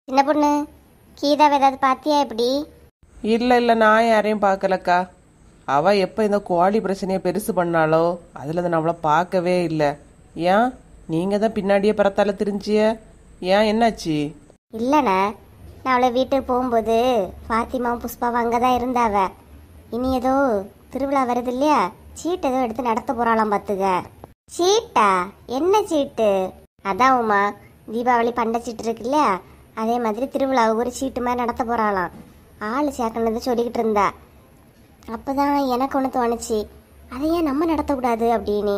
சின்ன பொண்ணு கீதாவை ஏதாவது பாத்தியா? எப்படி? இல்லை நான் யாரையும் பார்க்கலக்கா. அவள் எப்போ இந்த கோழி பிரச்சனையை பெருசு பண்ணாலோ அதில் நம்மளை பார்க்கவே இல்லை. ஏன் நீங்கள் தான் பின்னாடியே பரத்தால தெரிஞ்சிய? ஏன் என்னாச்சு? இல்லைண்ணா, நான் அவளை வீட்டுக்கு போகும்போது ஃபாத்திமாவும் புஷ்பாவும் அங்கே தான் இருந்தாவ. இனி ஏதோ திருவிழா வருது இல்லையா, சீட்டு ஏதோ எடுத்து நடத்த போகிறாளாம் பார்த்துக்க. சீட்டா? என்ன சீட்டு? அதான் உமா, தீபாவளி பண்டை சீட்டு இருக்கு இல்லையா, அதே மாதிரி திருவிழாவுக்கு ஒரு சீட்டு மாதிரி நடத்த போகிறாளாம். ஆள் சேர்க்கணுன்னு சொல்லிக்கிட்டு இருந்தா. அப்போ தான் எனக்கு ஒன்று தோணுச்சு, அதை ஏன் நம்ம நடத்தக்கூடாது அப்படின்னு.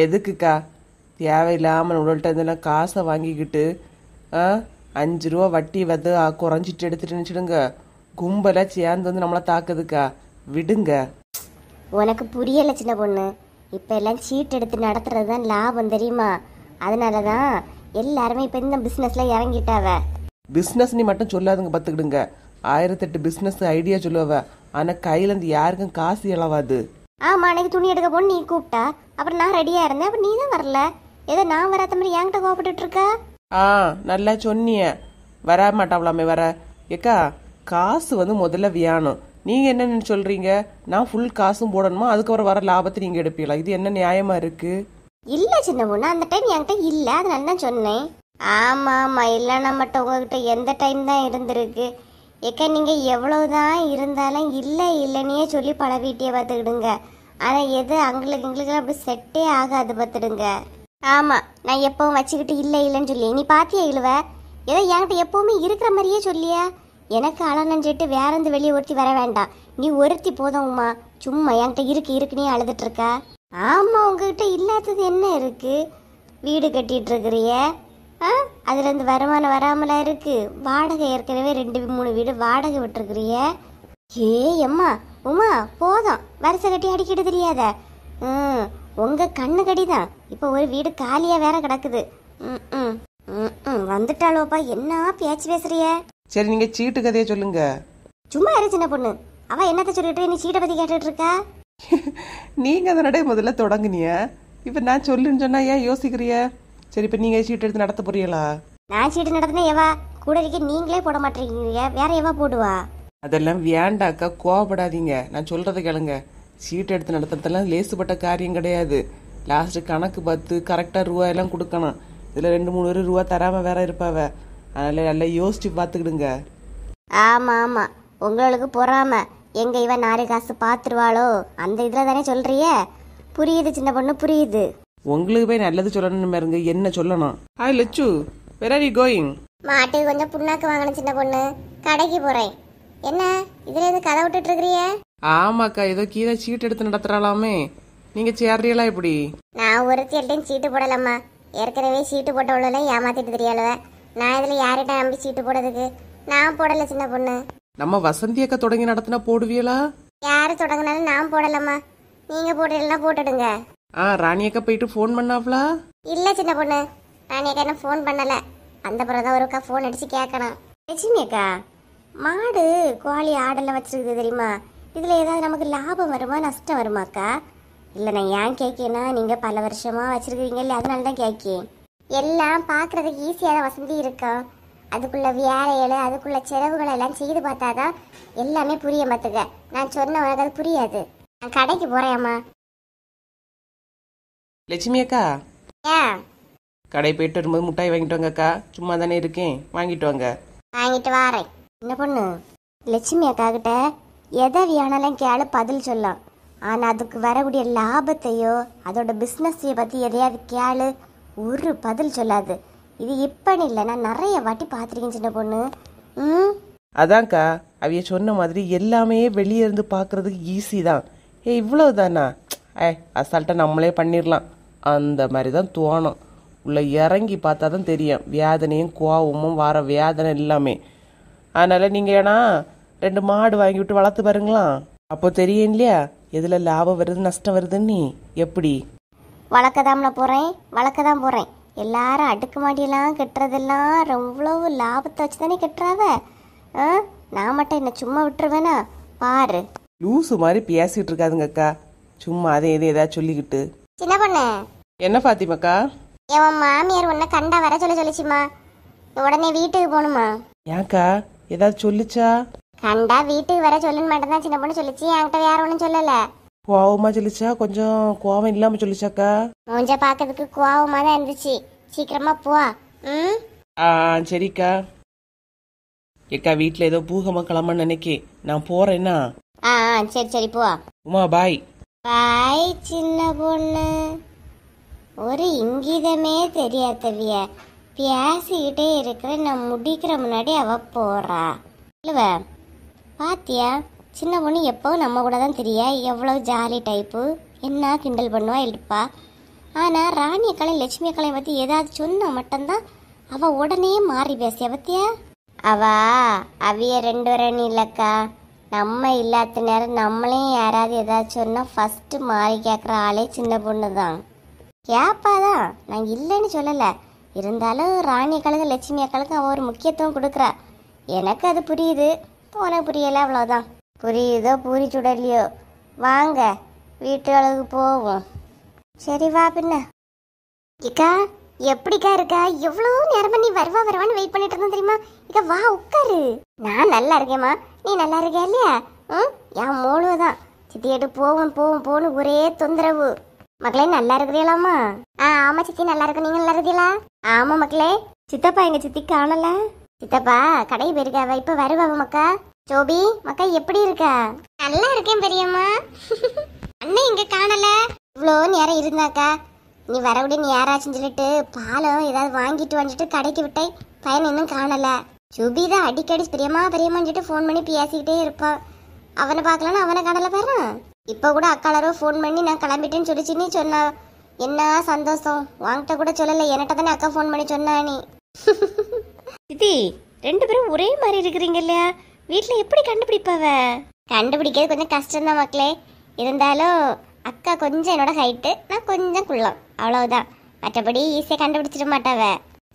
எதுக்குக்கா தேவையில்லாமல் உடல்கிட்ட இருந்தெல்லாம் காசை வாங்கிக்கிட்டு 5 ரூபா வட்டி வந்து குறைஞ்சிட்டு எடுத்துட்டு நினச்சிடுங்க. கும்பலாக சேர்ந்து வந்து நம்மளை தாக்குதுக்கா, விடுங்க. உனக்கு புரியலை சின்ன பொண்ணு. இப்போ எல்லாம் சீட் எடுத்து நடத்துறது தான் லாபம், தெரியுமா? அதனால தான் எல்லாருமே இப்போ இந்த பிஸ்னஸில் இறங்கிட்டாவ. பிஸ்னஸ் நீ மட்டும் சொல்லாதுங்க, பார்த்துக்கிடுங்க. 1008 பிஸ்னஸ் ஐடியா சொல்லுவ, ஆனால் கையிலேருந்து யாருக்கும் காசு இழவாது. ஆமாம், அன்னைக்கு துணி எடுக்க போன்னு நீ கூப்பிட்டா, அப்புறம் நான் ரெடியாக இருந்தேன், அப்புறம் நீ தான் வரல. ஏதோ நான் வராத மாதிரி என்கிட்ட கோவப்பட்டு இருக்கா? நல்லா சொன்னிய. வர மாட்டாவலாமே வர. ஏக்கா காசு வந்து முதல்ல வேணும். நீங்கள் என்னென்னு சொல்கிறீங்க? நான் ஃபுல் காசும் போடணுமா, அதுக்கப்புறம் வர லாபத்தை நீங்கள் எடுப்பீங்களா? இது என்ன நியாயமாக இருக்குது? இல்லை சின்ன பொண்ணு, அந்த டைம் என்கிட்ட இல்லை, அதனால தான் சொன்னேன். ஆமாம் ஆமாம், இல்லைன்னா மட்டும் உங்ககிட்ட எந்த டைம் தான் இருந்திருக்கு. ஏக்கா நீங்கள் எவ்வளவுதான் இருந்தாலும் இல்லை இல்லைன்னே சொல்லி பழகிட்டே பார்த்துக்கிடுங்க. ஆனால் எது எங்களுக்கு அப்படி செட்டே ஆகாது பார்த்துடுங்க. ஆமாம், நான் எப்பவும் வச்சுக்கிட்டு இல்லை இல்லைன்னு சொல்லி நீ பாத்தியா இழுவ? ஏதோ என்கிட்ட எப்பவுமே இருக்கிற மாதிரியே சொல்லியா? எனக்கு அழனஞ்சிட்டு வேற எந்த வெளியே ஒருத்தி வர வேண்டாம், நீ ஒருத்தி போதும் உமா. சும்மா என்கிட்ட இருக்குன்னே அழுதுட்டு இருக்கா. ஆமாம், உங்ககிட்ட இல்லாதது என்ன இருக்கு? வீடு கட்டிட்டு இருக்கிறிய, அதுலேருந்து வருமானம் வராமலா இருக்கு? வாடகை ஏற்கனவே 2-3 வீடு வாடகை விட்டுருக்குறிய. ஏ அம்மா உமா, போதும் வரிசை கட்டி அடிக்கிட்டு தெரியாத. உங்க கண்ணு கடிதான். இப்போ ஒரு வீடு காலியா வேற கிடக்குது. வந்துட்டாளோப்பா, என்ன பேச்சு பேசுறிய? சரி நீங்கள் சீட்டு கதையை சொல்லுங்க. சும்மா இரு சின்ன பொண்ணு, அவ என்னத்த சொல்லிட்டு நீ சீட்டை பத்தி கேட்டுட்டு இருக்கா? நீங்கள் அதனடைய முதல்ல தொடங்குனிய, இப்போ நான் சொல்லுன்னு சொன்னா ஏன் யோசிக்கிறிய? சரி, இப்போ நீங்கள் சீட்டு எடுத்து நடத்த போறீங்களா? நான் சீட்டு நடத்தினா எவா கூட இருக்க? நீங்களே போட மாட்டேங்கிறீங்க, வேற எவா போடுவா? அதெல்லாம் வேண்டாக்கா, கோவப்படாதீங்க. நான் சொல்றதை கேளுங்க. சீட்டு எடுத்து நடத்துறதெல்லாம் லேசுப்பட்ட காரியம் கிடையாது. லாஸ்ட்டு கணக்கு பார்த்து கரெக்டாக ரூபாயெல்லாம் கொடுக்கணும். இதில் 2-3 ரூபா தராமல் வேற இருப்பாவ. அதனால நல்லா யோசிச்சு பார்த்துக்கிடுங்க. ஆமாம் ஆமாம், உங்களுக்கு பொறாம எங்க இவ 4 காசு பார்த்துருவாளோ அந்த இதில் தானே சொல்றிய? புரியுது சின்ன பொண்ணு, புரியுது. உங்களுக்கு போய் நல்லது சொல்லணும் பாருங்க, என்ன சொல்லணும்? Hi Latchu, where are you going? மாட்டுக்கு கொஞ்சம் புண்ணாக்கு வாங்கணும் சின்ன பொண்ணு, கடைக்கு போறேன். என்ன இதுல எது கதை விட்டுட்டு இருக்கிறிய? ஆமாக்கா, ஏதோ கீழே சீட்டு எடுத்து நடத்துறாளாமே, நீங்க சேர்றீங்களா? எப்படி? நான் ஒருத்தியல்ட்டையும் சீட்டு போடலாமா? ஏற்கனவே சீட்டு போட்டவளெல்லாம் ஏமாத்திட்டு தெரியலவ. நான் இதுல யார்கிட்ட நம்பி சீட்டு போடுறதுக்கு? நான் போடல சின்ன பொண்ணு. நம்ம வசந்தி அக்கா தொடங்கி நடத்தினா போடுவீங்களா? யாரு தொடங்கினாலும் நான் போடலாமா, நீங்க போடுறீங்களா போட்டுடுங்க. ராணி அக்கா போயிட்டு ஃபோன் பண்ணாவளா? இல்ல சின்ன பொண்ணு, ராணி அக்கா என்ன ஃபோன் பண்ணல. அந்த பிறகுதான் ஒரு அக்கா ஃபோன் அடிச்சு கேட்கணும். லட்சுமி அக்கா, மாடு கோழி ஆடெல்லாம் வச்சிருக்குது தெரியுமா? இதுல ஏதாவது நமக்கு லாபம் வருமா நஷ்டம் வருமாக்கா? இல்லை, நான் ஏன் கேட்கேன்னா நீங்க பல வருஷமா வச்சிருக்கீங்க இல்லையா, அதனால தான் கேட்கேன். எல்லாம் பார்க்கறதுக்கு ஈஸியான வசதி இருக்கும், அதுக்குள்ள வேலைகளை அதுக்குள்ள செலவுகளை எல்லாம் செய்து பார்த்தாதான் எல்லாமே புரிய மாத்துக்க. நான் சொன்ன உனக்கு அது புரியாது. நான் கடைக்கு போறேம்மா. லட்சுமி அக்கா, ஏன்? கடை போயிட்டு வரும்போது முட்டாய் வாங்கிட்டு வாங்க அக்கா. சும்மா தானே இருக்கேன், வாங்கிட்டு வாங்க. வாங்கிட்டு வாரேன். என்ன பொண்ணு, லட்சுமி அக்கா கிட்ட எதை வேணாலும் கேளு, பதில் சொல்லும். ஆனா அதுக்கு வரக்கூடிய லாபத்தையோ அதோட பிஸ்னஸையோ பத்தி எதையாவது கேளு, ஒரு பதில் சொல்லாது. இது இப்பன்னு இல்லை, நான் நிறைய வாட்டி பார்த்துருக்கேன் சின்ன பொண்ணு. அதான்க்கா, அவைய சொன்ன மாதிரி எல்லாமே வெளியே இருந்து பார்க்கறதுக்கு ஈஸி தான். இவ்வளவுதானா? அசால்ட்டா நம்மளே பண்ணிடலாம் அந்த மாதிரி தான் தோணும். உள்ள இறங்கி பார்த்தா தான் தெரியும் வேதனையும் கோவமும் வர வேதனை எல்லாமே. அதனால நீங்க ஏன்னா 2 மாடு வாங்கி விட்டு வளர்த்து பாருங்களாம், அப்போ தெரியும் இல்லையா எதுல லாபம் வருது நஷ்டம் வருதுன்னு. எப்படி? வளர்க்கதாம்ல போறேன், வளர்க்கதான் போறேன். எல்லாரும் அடுக்குமாடியெல்லாம் கட்டுறதெல்லாம் எவ்வளவு லாபத்தை வச்சு தானே கட்டுறாவ. நான் மட்டும் என்ன சும்மா விட்டுருவேனா? பாரு, லூசு மாதிரி பேசிட்டு இருக்காதுங்க அக்கா. சும்மா அதை ஏதாவது சொல்லிக்கிட்டு. சின்ன பொண்ணு, என்ன பாத்திமாக்கா? என் மாமியார் உன்னை கண்டா வர சொல்லிச்சுமா. உடனே வீட்டுக்கு போகணுமா? ஏன்க்கா ஏதாவது சொல்லிச்சா? கண்டா வீட்டுக்கு வர சொல்லுன்னு மட்டும் தான் சின்ன பொண்ணு சொல்லிச்சு, என்கிட்ட வேற ஒன்றும் சொல்லல. கோவமா சொல்லிச்சா? கொஞ்சம் கோவம் இல்லாம சொல்லிச்சாக்கா? மூஞ்ச பாக்கிறதுக்கு கோவமா தான் இருந்துச்சு. சீக்கிரமா போ. ம். சரிக்கா. ஏக்கா வீட்டில் ஏதோ பூகமா கிளம்பன்னு நினைக்கே, நான் போறேன்னா. சரி சரி போ. உமா பாய். பாய் சின்ன பொண்ணு. ஒரு இங்கிதமே தெரியாதவிய பேசிக்கிட்டே இருக்கிற, நான் முடிக்கிற முன்னாடி அவ போறா. இல்லவ பாத்தியா, சின்ன பொண்ணு எப்பவும் நம்ம கூட தான் தெரியா, எவ்வளவு ஜாலி டைப்பு, என்ன கிண்டல் பண்ணுவா இருப்பா. ஆனா ராணி அக்காளையும் லட்சுமி அக்காளையும் பத்தி ஏதாவது சொன்னா மட்டும்தான் அவ உடனே மாறி பேசிய பத்தியா. அவிய 2 பேரும் இல்லக்கா, நம்ம இல்லாத நேரம் நம்மளையும் யாராவது ஏதாவது சொன்னா ஃபர்ஸ்ட் மாறி கேட்குற ஆளே சின்ன பொண்ணு தான். கேப்பாதான், நான் இல்லைன்னு சொல்லல. இருந்தாலும் ராணி அக்காளுக்கு லட்சுமி அக்காளுக்கு அவ ஒரு முக்கியத்துவம் கொடுக்குறா. எனக்கு அது புரியுது, உனக்கு புரியல, அவ்வளோதான். புரியுதோ பூரி சுடலையோ, வாங்க வீட்டுகளுக்கு போவோம். சரி வா. பின்ன இக்கா எப்படிக்கா இருக்கா? எவ்வளோ நேரமா நீ வருவான்னு வெயிட் பண்ணிட்டு இருந்தேன் தெரியுமா? இக்கா வா உட்காரு. நான் நல்லா இருக்கேம்மா, நீ நல்லா இருக்கியா இல்லையா? என் மூணுதான் சித்தியாட்டு போவோம் போவோம் போன்னு ஒரே தொந்தரவு. மக்களே நல்லா இருக்கிறீங்களாமா? ஆமா சித்தி நல்லா இருக்கு. நீங்க நல்லா இருக்கீங்களா? ஆமா மக்களே. சித்தப்பா எங்க சித்தி காணல. சித்தப்பா கடை போயிருக்காவ, இப்ப வருவாவ மக்கா. ஜோபி மக்கா எப்படி இருக்கா? நல்லா இருக்கேன் பெரியம்மா. அண்ணன் இங்க காணல. இவ்வளோ நேரம் இருந்தாக்கா, நீ வரவிட நீ யாராச்சும் சொல்லிட்டு பாலம் ஏதாவது வாங்கிட்டு வந்துட்டு கடைக்கு விட்டேன். பையன் இன்னும் காணல. ஜோபி தான் அடிக்கடி பெரியம்மான்னு சொல்லிட்டு ஃபோன் பண்ணி பேசிக்கிட்டே இருப்பான். அவனை பார்க்கலன்னு அவனை காணல பாரு. இப்போ கூட அக்காளரோ ஃபோன் பண்ணி நான் கிளம்பிட்டேன்னு சொல்லிச்சுன்னு சொன்னா. என்ன சந்தோஷம், வாங்கிட்ட கூட சொல்லலை, என்கிட்ட தானே அக்கா ஃபோன் பண்ணி சொன்னா. நீ சித்தி 2 பேரும் ஒரே மாதிரி இருக்கிறீங்க இல்லையா? வீட்டில் எப்படி கண்டுபிடிப்பாவ? கண்டுபிடிக்கிறது கொஞ்சம் கஷ்டம்தான் மக்களே. இருந்தாலும் அக்கா கொஞ்சம் என்னோட ஹைட்டு, நான் கொஞ்சம் குள்ளம், அவ்வளவுதான். மற்றபடி ஈஸியாக கண்டுபிடிச்சிட மாட்டாவ.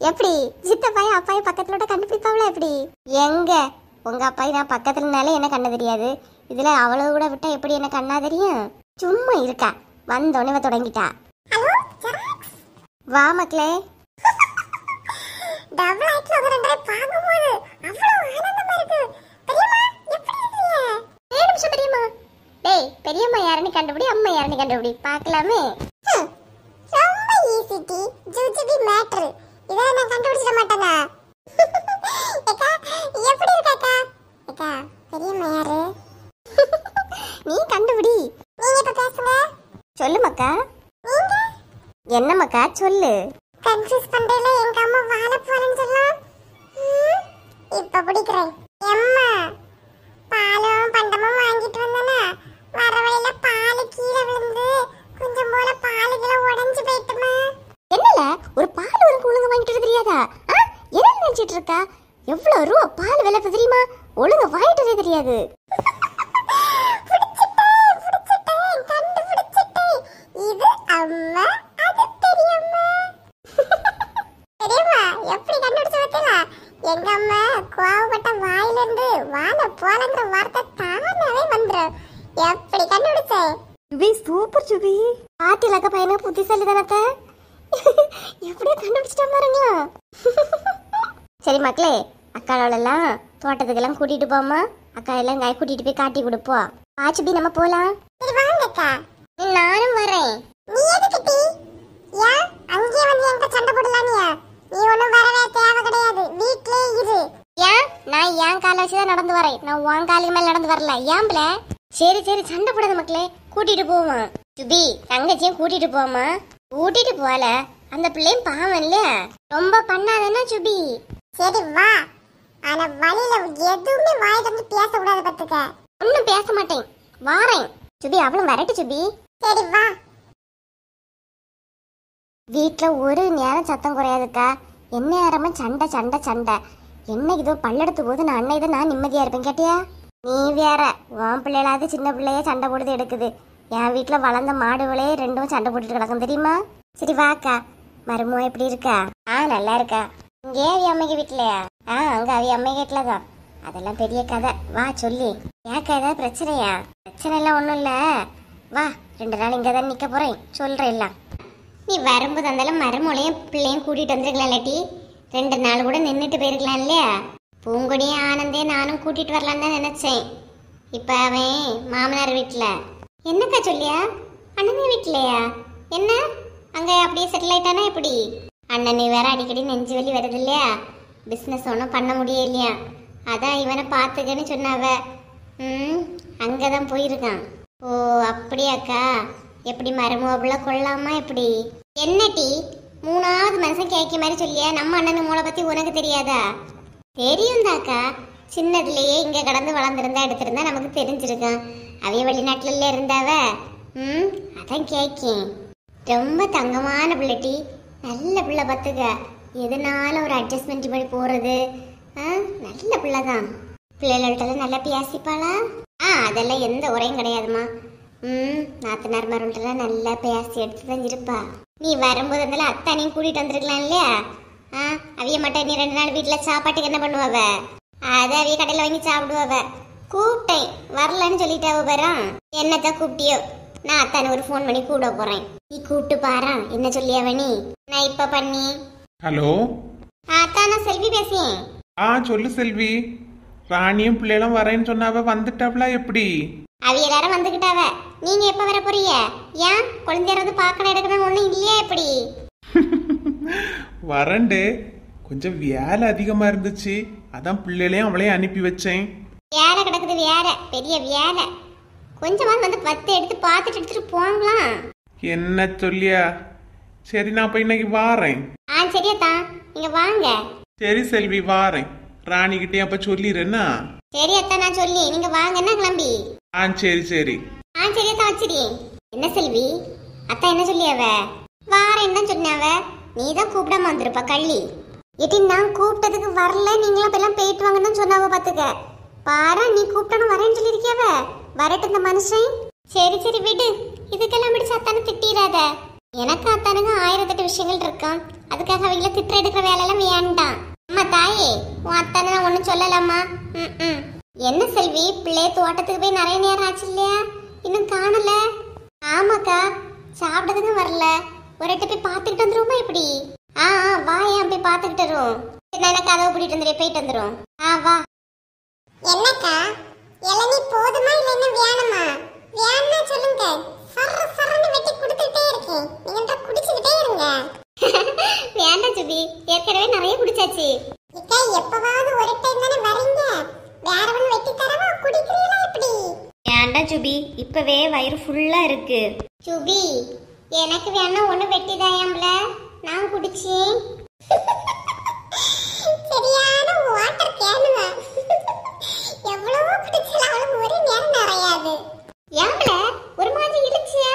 எப்படி சித்தப்பாயும் அப்பாயும் பக்கத்துல கண்டுபிடிப்பாவளா? எப்படி எங்க உங்க அப்பாயும் நான் பக்கத்துலனாலே என்ன கண்ண தெரியாது, இதுல அவ்வளவு கூட விட்டா எப்படி என்ன கண்ணா தெரியும்? சும்மா இருக்கா, வந்தோடனே தொடங்கிட்டா. வா மக்களே. பெரியம்மா யாருன்னு கண்டுபிடி, அம்மா யாருன்னு கண்டுபிடி, பார்க்கலாமே. ரொம்ப ஈஸி டி, ஜூஜிபி மேட்டர். இத நான் கண்டுபிடிச்சிட மாட்டேனா? அக்கா எப்படி இருக்கா? அக்கா பெரியம்மா யாரு? நீ கண்டுபிடி. நீங்க இப்ப பேசுங்க. சொல்லு மக்கா. நீங்க என்ன மக்கா சொல்லு. கன்ஃபியூஸ் பண்றேல, எங்க அம்மா வாழைப்பழம் சொல்லலாம். இப்ப பிடிக்கிறேன். அம்மா பாலும் பண்டமும் வாங்கிட்டு வந்தனா, வர வழியில பால் கீழே விழுந்து கொஞ்சம் போல பாலுகளை உடைஞ்சு போயிட்டுமா. என்னல ஒரு பால் உனக்கு ஒழுங்கு வாங்கிட்டு தெரியாதா? என்ன நினைச்சிட்டு இருக்கா? எவ்வளவு ரூபா பால் விலை தெரியுமா? ஒழுங்கு வாங்கிட்டதே தெரியாது. இது அம்மா, அது பெரியம்மா. பெரியம்மா எப்படி கண்டுபிடிச்சு பார்த்தீங்களா? எங்க அம்மா கோவப்பட்ட வாயில இருந்து வாழ போலங்கிற வார்த்தை தானாவே வந்துடும். எப்படி கண்டுபிடிச்சேன்? சுபி சூப்பர் சுபி. பாட்டிலக்க பையனை புத்திசாலி தானத்த, எப்படியோ கண்டுபிடிச்சிட்டா பாருங்களா. சரி மக்களே, அக்காளெல்லாம் தோட்டத்துக்கெல்லாம் கூட்டிட்டு போமா. அக்கா எல்லாம் காய் கூட்டிட்டு போய் காட்டி கொடுப்போம். சுபி நம்ம போலாம். சரி வாங்கக்கா. நானும் வரேன். நீ எதுக்கு டி? ஏன் அங்கே வந்து என்கிட்ட சண்டை போடலானியா? நீ ஒண்ணும் வரவே தேவை கிடையாது, வீட்லயே இரு. ஏன் நான் என் காலை வச்சுதான் நடந்து வரேன், நான் உன் காலுக்கு மேல நடந்து வரல. ஏம்பல? சரி சரி சண்டை போடாத மக்களே, கூட்டிட்டு போவோம். சுபி தங்கச்சியும் கூட்டிட்டு போமா. கூட்டிட்டு போல, அந்த பிள்ளையும் பாவம் இல்லையா, ரொம்ப பண்ணாதன்னா சுபி. சரி வா, ஆனா வழியில எதுவுமே வாய் வந்து பேசக்கூடாது பத்துக்க. ஒன்னும் பேச மாட்டேன், வாரேன். சுபி அவளும் வரட்டு சுபி. சரி வா. வீட்டுல ஒரு நேரம் சத்தம் குறையாதுக்கா, என்ன நேரமா சண்டை சண்டை சண்டை. என்ன இதோ பல்லெடுத்து போது நான் அன்னை இதை நான் நிம்மதியா இருப்பேன் கேட்டியா? நீ வேற உன் பிள்ளைகளாவது சின்ன பிள்ளைய சண்டை போடுது எடுக்குது. என் வீட்டுல வளர்ந்த மாடுகளே 2 சண்டை போட்டுட்டு கிடக்கும் தெரியுமா? சரி வாக்கா. மருமோ எப்படி இருக்கா? நல்லா இருக்கா. இங்கே அவி அம்மைக்கு வீட்டுலயா? அங்க அவி அம்மை வீட்டுலதான். அதெல்லாம் பெரிய கதை, வா சொல்லி. ஏக்கா ஏதாவது பிரச்சனையா? பிரச்சனை எல்லாம் ஒண்ணும் இல்ல, வா 2 நாள் இங்க தான் நிக்க போறேன், சொல்றேன் எல்லாம். நீ வரும்போது அந்தாலும் மருமோளையும் பிள்ளையும் கூட்டிட்டு வந்துருக்கலாம் இல்லாட்டி 2 நாள் கூட நின்றுட்டு போயிருக்கலாம் இல்லையா? பூங்கொடியும் ஆனந்தே நானும் கூட்டிட்டு வரலான்னு தான் நினைச்சேன். இப்ப அவன் மாமனார் வீட்டுல. என்னக்கா சொல்லியா? அண்ணன் வீட்லையா? என்ன அங்க அப்படியே செட்டில் ஆயிட்டானா எப்படி? அண்ணன் வேற அடிக்கடி நெஞ்சு வலி வருது இல்லையா, பிஸ்னஸ் ஒன்றும் பண்ண முடியலையா, அதான் இவனை பார்த்துக்கன்னு சொன்னாவ. அங்கதான் போயிருக்கான். ஓ அப்படியாக்கா? எப்படி மருமகளை கொள்ளாமா எப்படி? என்ன டீ 3வது மனுஷன் கேட்க மாதிரி சொல்லியா? நம்ம அண்ணன் மூளை பத்தி உனக்கு தெரியாதா? தெரியும் தாக்கா, சின்னதுலயே இங்க கடந்து வளர்ந்துருந்தா எடுத்திருந்தா நமக்கு தெரிஞ்சிருக்கான். அவைய வெளிநாட்டுல இருந்தாவ. அதான் கேக்கேன். ரொம்ப தங்கமான பிள்ளை டீ, நல்ல பிள்ளை பார்த்துக்க. எதுனாலும் ஒரு அட்ஜஸ்ட்மெண்ட் பண்ணி போறது. நல்ல பிள்ளைதான். பிள்ளைகள்கிட்ட நல்லா பேசிப்பாளா? அதெல்லாம் எந்த உரையும் கிடையாதுமா. நாத்தனார் மருள்கிட்ட நல்லா பேசி எடுத்து தான் இருப்பா. நீ வரும்போது இருந்தாலும் அத்தானையும் கூட்டிட்டு வந்திருக்கலாம் இல்லையா? அவிய மட்டும் நீ 2 நாள் வீட்டுல சாப்பாட்டுக்கு என்ன பண்ணுவாவ? அதை அவிய கடையில வாங்கி சாப்பிடுவாவ. கூப்பிட்டேன் வரலன்னு சொல்லிட்டாவ. பாரு என்னத்தான் கூப்பிட்டியோ, நான் அத்தானை ஒரு ஃபோன் பண்ணி கூப்பிட போறேன். நீ கூப்பிட்டு பாரு என்ன சொல்லியாவ நீ. நான் இப்ப பண்ணி. ஹலோ அத்தானா செல்வி பேசியேன். சொல்லு செல்வி. ராணியும் பிள்ளைகளும் வரேன்னு சொன்னாவ, வந்துட்டாவளா எப்படி? அவிய எல்லாரும் வந்துகிட்டாவ. நீங்க எப்ப வர போறீங்க? ஏன் குழந்தையாரது பார்க்கணும் எடுக்கணும் ஒண்ணும் இல்லையா எப்படி? வரண்டு, கொஞ்சம் வேலை அதிகமா இருந்துச்சு, அதான் பிள்ளைகளையும் அவளையும் அனுப்பி வச்சேன். வேலை கிடக்குது, வேலை பெரிய வேலை. கொஞ்சமா வந்து 10 எடுத்து பார்த்துட்டு எடுத்துட்டு போங்களாம். என்ன சொல்லியா? சரி நான் அப்ப இன்னைக்கு வாரேன். சரியாத்தா நீங்க வாங்க. சரி செல்வி வாரேன். ராணி கிட்டே அப்ப சொல்லிடுறேன்னா? சரி அத்தா நான் சொல்லி நீங்க வாங்கன்னா கிளம்பி. சரி சரி. சரியாத்தா வச்சிரி. என்ன செல்வி அத்தா என்ன சொல்லியாவ? வாரேன்னு தான் சொன்னாவ. நீ தான் கூப்பிடாம வந்திருப்பா கள்ளி. இட்டி நான் கூப்பிட்டதுக்கு வரல, நீங்களும் அப்ப எல்லாம் போயிட்டு வாங்கன்னு சொன்னாவ. பாத்துக்க பாரா, நீ கூப்பிட்டனும் வரேன்னு சொல்லியிருக்கியாவ. வரட்டு இந்த மனுஷன். சரி சரி விடு, இதுக்கெல்லாம் பிடிச்ச அத்தானு திட்டிடாத. எனக்கு அத்தானுங்க 1008 விஷயங்கள் இருக்கான். அதுக்காக அவங்கள திட்டு எடுக்கிற வேலையெல்லாம் வேண்டாம். அம்மா தாயே, உன் அத்தானை நான் ஒன்னும் சொல்லலாமா? என்ன செல்வி, பிள்ளைய தோட்டத்துக்கு போய் நிறைய நேரம் ஆச்சு இல்லையா, இன்னும் காணல? ஆமாக்கா, சாப்பிட்டதுக்கு வரல. ஒரு எட்டு போய் பார்த்துக்கிட்டு வந்துருவோமா எப்படி? வா, ஏன் போய் பார்த்துக்கிட்டு வரும். நான் கதவை கூட்டிட்டு வந்துடுறேன், போயிட்டு வந்துடும். வா. என்னக்கா இளநீ போதுமா இல்ல இன்னும் வேணுமா? வேணும்னா சொல்லுங்க, சரன்னு வெட்டி கொடுத்துட்டே இருக்கேன். நீங்க குடிச்சுக்கிட்டே இருங்க. வேண்டாம் சுபி, ஏற்கனவே நிறைய குடிச்சாச்சு. இக்கா எப்பவாவது ஒரு டைம் தானே வரீங்க, வேற ஒன்னு வெட்டி தரவா? குடிக்கிறீங்களா எப்படி? வேண்டாம் சுபி, இப்பவே வயிறு ஃபுல்லா இருக்கு. சுபி எனக்கு வேணா ஒண்ணு வெட்டி தாயாம்ல, நான் குடிச்சேன். சரியான வாட்டர் கேனுங்க. எவ்வளவோ குடிச்சலாம், அவளுக்கு ஒரு நேரம் நிறையாது. ஏம்ல ஒரு மாதிரி இழுச்சியா?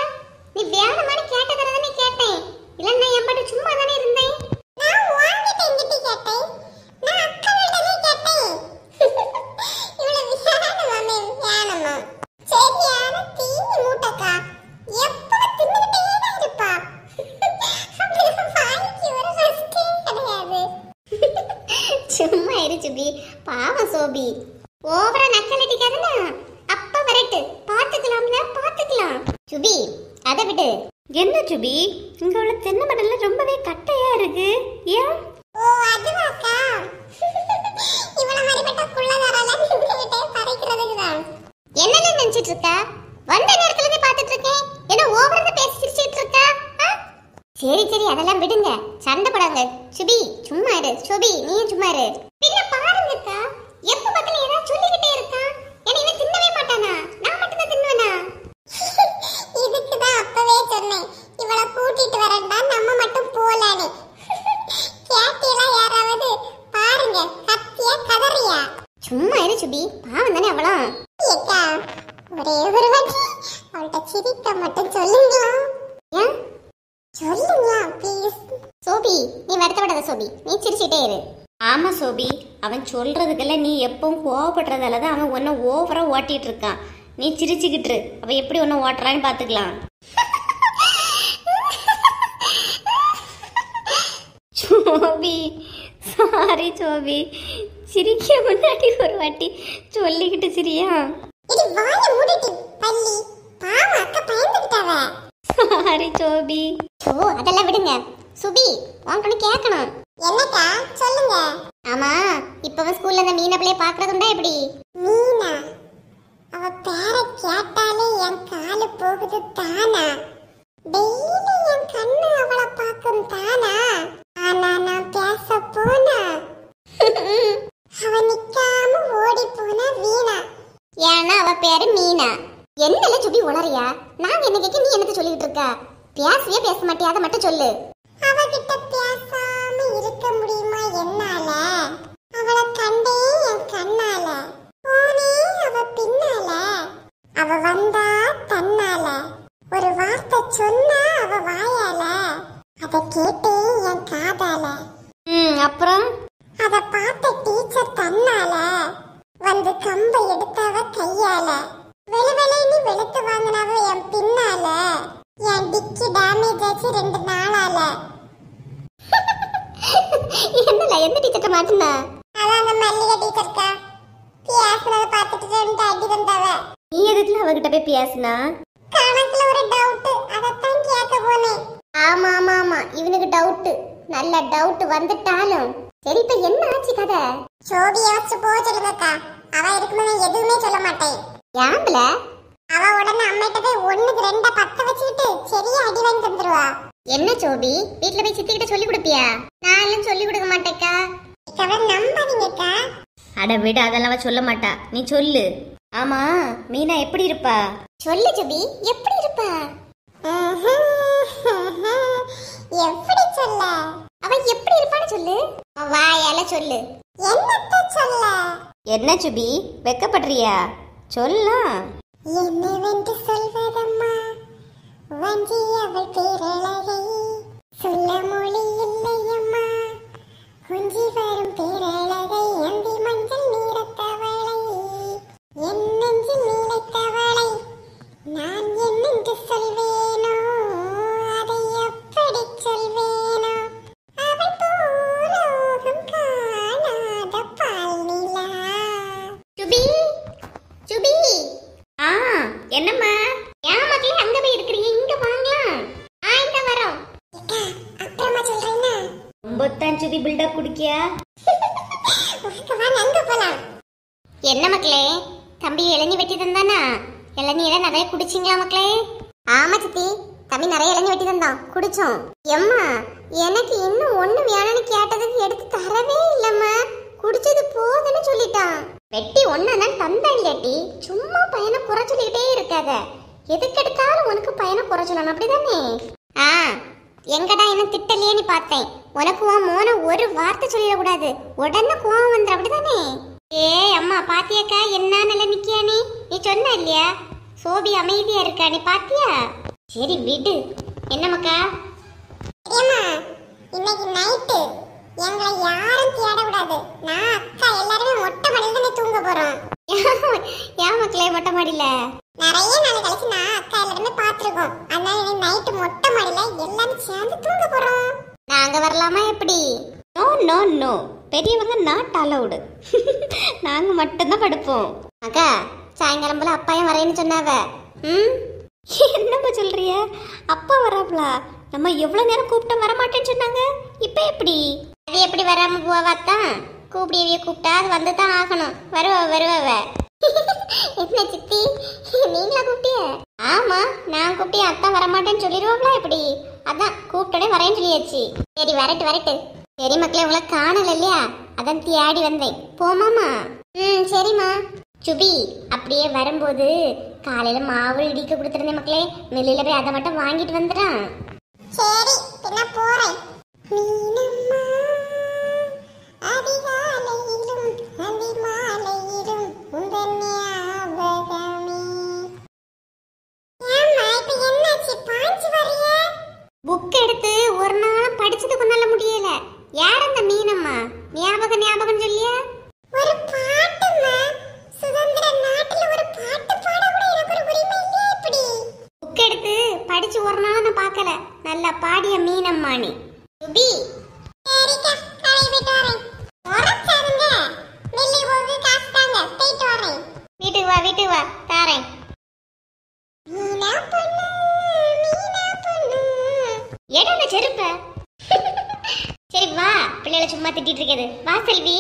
நீ வேணுமான்னு கேட்டதானே கேட்டேன். இல்லன்னா என் பாட்டு சும்மா தானே இருந்தேன். நான் வாங்கிட்டு எங்கிட்ட கேட்டேன், நான் அக்கா வீட்டுல கேட்டேன். இவ்வளவு வேணுமாமே வேணுமா? சரியான தீனி மூட்டக்கா, எப்ப தின்னுகிட்டே தான் இருப்பா. வாங்கி ஒரு ரெஸ்டே கிடையாது. சும்மா இரு சுபி, பாவம் சோபி. ஓவரா நக்கல் அடிக்காதுன்னா அப்ப வரட்டு, பாத்துக்கலாம்ல பாத்துக்கலாம். சுபி அதை விடு. என்ன சுபி, இங்க உள்ள தென்னை மரம்ல ரொம்பவே கட்டையா இருக்கு, ஏன்? ஓ அதுவாக்கா, இவள மரிபட்ட குள்ளதாரால நின்னுட்டே பறிக்கிறதுக்கு தான். என்னல நினைச்சிட்டு இருக்க? வந்த நேரத்துல இருந்து பாத்துட்டு இருக்கேன், என்ன ஓவரா பேசி சிரிச்சிட்டு இருக்க? சரி சரி அதெல்லாம் விடுங்க, சண்டை போடாங்க. சுபி சும்மா இரு. சுபி நீ சும்மா இரு. பின்ன பாருங்கக்கா, எப்ப பார்த்தாலும் ஏதாவது சொல்லிக்கிட்டே இருக்கான். என்ன இவன் தின்னவே மாட்டானா? நான் மட்டும் தான் தின்னுவேனா? இதுக்கு தான் அப்பவே சொன்னேன், இவளை கூட்டிட்டு வரேன்டா, நம்ம மட்டும் போலானே. கேட்டீங்களா யாராவது? பாருங்க கத்தியா கதறியா? சும்மா இரு சுபி, பாவம் தானே அவளும். ஏக்கா ஒரே ஒரு வாட்டி அவள்கிட்ட சிரிக்க மட்டும் சொல்லுங்களா? ஏன் சொல்லுங்களா ப்ளீஸ்? சோபி நீ வருத்தப்படாத சோபி, நீ சிரிச்சிட்டே இரு. ஆமா சோபி, அவன் சொல்றதுக்கெல்லாம் நீ எப்பவும் கோவப்படுறதால தான் அவன் உன்னை ஓவரா ஓட்டிட்டு இருக்கான். நீ சிரிச்சுக்கிட்டு அவ எப்படி ஒன்ன ஓட்டுறான்னு பாத்துக்கலாம். சோபி சாரி சோபி, சிரிக்க முன்னாடி ஒரு வாட்டி சொல்லிக்கிட்டு சிரியா. சாரி சோபி. ஓ அதெல்லாம் விடுங்க. சுபி உன்கிட்ட கேட்கணும், என்னக்கா சொல்லுங்க. ஆமா, இப்பவும் ஸ்கூல்ல அந்த மீனா பிள்ளைய பாக்குறதுண்டா எப்படி? மீனா அவ பேர கேட்டாலே என் காலு போகுது தானா. டெய்லி என் கண்ணு அவளை பார்க்கும் தானா. ஆனா நான் பேச போனா அவ நிக்காம ஓடி போனா வீணா. ஏன்னா அவ பேரு மீனா. என்னல சுபி உளறியா? நான் என்ன கேட்க நீ என்னத்த சொல்லிட்டு இருக்க? பேசவே பேச மாட்டியா? அதை மட்டும் சொல்லு. அவகிட்ட பேசாம இருக்க முடியுமா என்னால? அவளை கண்டே என் கண்ணால, போனே அவ பின்னால. அவ வந்தா தன்னால, ஒரு வார்த்தை சொன்னா அவ வாயால, அத கேட்டே என் காதால. அப்புறம் அத பார்த்த டீச்சர் தன்னால வந்து கம்பை எடுத்தவ கையால, வெளுவெளைன்னு வெளுத்து வாங்கினவ என் பின்னால. என் டிக்கி டேமேஜ் ஆச்சு 2 நாளால. என்னல எந்த டீச்சர்ட்ட மாட்டுனா? அதான் அந்த மல்லிகை டீச்சர்க்கா. பேசுனத பார்த்துட்டு 2 அடி தந்தவ. நீ எதுக்குல அவகிட்ட போய் பேசுனா? கணக்குல ஒரு டவுட், அதத்தான் கேட்க போனேன். ஆமா ஆமா ஆமா, இவனுக்கு டவுட், நல்ல டவுட் வந்துட்டாலும். சரி, இப்ப என்ன ஆச்சு கதை? சோபியை வச்சு போக சொல்லுங்கக்கா. அவ இருக்குன்னு எதுவுமே சொல்ல மாட்டேன். ஏன்ல? அவ உடனே அம்மிட்ட போய் 1க்கு 2 10 வச்சுக்கிட்டு சரியா அடி வாங்கி தந்துருவா. என்ன சோபி, வீட்ல போய் சித்தி கிட்ட சொல்லி கொடுப்பியா? நான் எல்லாம் சொல்லி கொடுக்க மாட்டேக்கா. இக்கவ நம்பாதீங்கக்கா. அட விடு, அதெல்லாம் சொல்ல மாட்டா, நீ சொல்லு. ஆமா, மீனா எப்படி இருப்பா? சொல்லு சோபி, எப்படி இருப்பா? எப்படி சொல்ல? அவ எப்படி இருப்பான்னு சொல்லு. வாயால சொல்லு. என்னத்த சொல்ல? என்ன சுபி, வெக்கப்படுறியா? சொல்லலாம். என்னவென்று சொல்வதம்மா, வஞ்சி அவள் பேரழகை, சொல்ல மொழி இல்லையம்மா, கொஞ்சி வரும் பேரழகை, அந்தி மஞ்சள் நீரத்தவளை, என் நெஞ்சில் நீலைத்தவளை, நான் என்னென்று சொல்வேனோ, அதை எப்படி சொல்வேனோ, அவள் பூலோகம் காணாத பால் நிலா. சுபி சுபி. என்னம்மா? ஏன் மக்களே அங்க போய் இருக்கிறீங்க? இங்க வாங்கலாம். இந்த வரோம். அப்புறமா சொல்றேன்னா. ரொம்பத்தான் சுபி பில்டப் குடிக்கியா? அங்க போலாம். என்ன மக்களே, தம்பி இளநீ வெட்டி தந்தானா? இளநீரை நிறைய குடிச்சிங்களா மக்களே? ஆமா சித்தி, தம்பி நிறைய இளநீ வெட்டி தந்தான், குடிச்சோம். எம்மா, எனக்கு இன்னும் ஒண்ணு வேணும்னு கேட்டதுக்கு எடுத்து தரவே இல்லம்மா. குடிச்சது போதுன்னு சொல்லிட்டான். வெட்டி ஒன்னாதான் தந்தா இல்லாட்டி சும்மா பையனை குறை சொல்லிக்கிட்டே இருக்காத. எதுக்கு எடுத்தாலும் உனக்கு பையனை குறை சொல்லணும், அப்படிதானே? எங்கடா என்ன திட்டலையேன்னு பார்த்தேன். உனக்கு உன் மோன ஒரு வார்த்தை சொல்லிடக்கூடாது, உடனே கோவம் வந்துடும், அப்படிதானே? அம்மா பாத்தியாக்கா, என்ன நல்ல நிக்கியா? நீ சொன்ன இல்லையா சோபி அமைதியா இருக்கா, நீ பாத்தியா? சரி விடு. என்னமாக்கா? இன்னைக்கு நைட்டு எங்களை யாரும் தேட விடாது. நான் அக்கா எல்லாருமே மொட்டை மாடியில தான் தூங்க போறோம். ஏன் மக்களே மொட்டை மாடியில? நிறைய நாள் கழிச்சு நான் அக்கா எல்லாருமே பாத்துருக்கோம். அதனால நைட்டு மொட்டை மாடியில எல்லாரும் சேர்ந்து தூங்க போறோம். நாங்க வரலாமா எப்படி? நோ நோ நோ, பெரியவங்க நாட் அலவுடு. நாங்க மட்டும்தான் படுப்போம். அக்கா, சாயங்காலம் போல அப்பாயும் வரேன்னு சொன்னாவ. என்னப்பா சொல்றிய? அப்பா வராப்லா? நம்ம எவ்வளவு நேரம் கூப்பிட்டா வரமாட்டேன்னு சொன்னாங்க, இப்ப எப்படி? அது எப்படி வராம போவாத்தான்? கூப்பிட்டா அது வந்து தான் ஆகணும். வருவ. என்ன சித்தி, நீங்களா கூப்பிட்டிய? ஆமா, நான் கூப்பிட்டே அத்தா வரமாட்டேன்னு சொல்லிடுவாங்களா எப்படி? அதான் கூப்பிட்டோடே வரேன்னு சொல்லியாச்சு. சரி வரட்டு. சரி மக்களே, உங்களை காணல இல்லையா, அதான் தேடி வந்தேன். போமாமா? சரிம்மா. சுபி, அப்படியே வரும்போது காலையில மாவு இடிக்க கொடுத்துருந்தேன் மக்களே, வெளியில போய் அதை மட்டும் வாங்கிட்டு வந்துடுறேன். சரி, பின்ன போறேன். மீனம்மா அதிகாலையிலும் அதிமாலையிலும் உந்தன் ஞாபகமே. ஏம்மா இப்ப என்னாச்சு, பாஞ்சு வர்றிய? புக் எடுத்து ஒரு நாள் படிச்சது கொண்டால முடியல. யார் அந்த மீனம்மா? ஞாபகம் சொல்லியா? ஒரு பாட்டுமா, சுதந்திர நாட்டுல ஒரு பாட்டு பாட கூட எனக்கு ஒரு உரிமை இல்லையா இப்படி? புக் எடுத்து படிச்சு ஒரு நாள் நான் பார்க்கல. நல்லா பாடிய மீனம்மா நீ. சுபி, சரிக்கா, காலையில போயிட்டு வரேன். உரச்சாருங்க, நெல்லி போகு காசு தாங்க, போயிட்டு வரேன். வீட்டுக்கு வா, தாரேன். மீனா பொண்ணு எடா செருப்ப. சரி வா, பிள்ளை பிள்ளைகளை சும்மா திட்டிட்டு இருக்கிறது. வா செல்வி.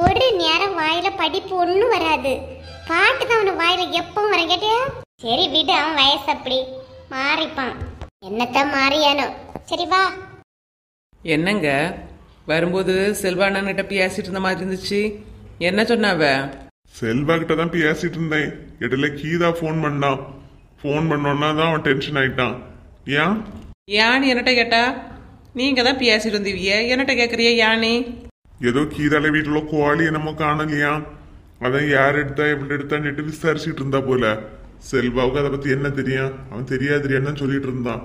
ஒரு நேரம் வாயில படிப்பு ஒண்ணும் வராது, பாட்டு தான் அவன் வாயில எப்பவும் வர கேட்டியா? சரி விடு, அவன் வயசு அப்படி மாறிப்பான். என்னத்தான் மாறியானோ. சரி வா. என்னங்க வரும்போது செல்வாண்ணன்கிட்ட பேசிட்டு இருந்த மாதிரி இருந்துச்சு, என்ன சொன்னாவ? செல்வா கிட்ட தான் பேசிட்டு இருந்தேன். இடையில கீதா ஃபோன் பண்ணான். ஃபோன் பண்ணோன்னா தான் அவன் டென்ஷன் ஆயிட்டான். ஏன் யானி என்னட்ட கேட்டா? நீங்க தான் பேசிட்டு இருந்தீவிய, என்னட்ட கேக்குறிய யானி? ஏதோ கீதால வீட்டுல கோழி என்னமோ காணலையா, அதான் யார் எடுத்தா எப்படி எடுத்தான்னு விசாரிச்சுட்டு இருந்தா போல. செல்வாவுக்கு அதை பத்தி என்ன தெரியும்? அவன் தெரியாதுன்னு தான் சொல்லிட்டு இருந்தான்.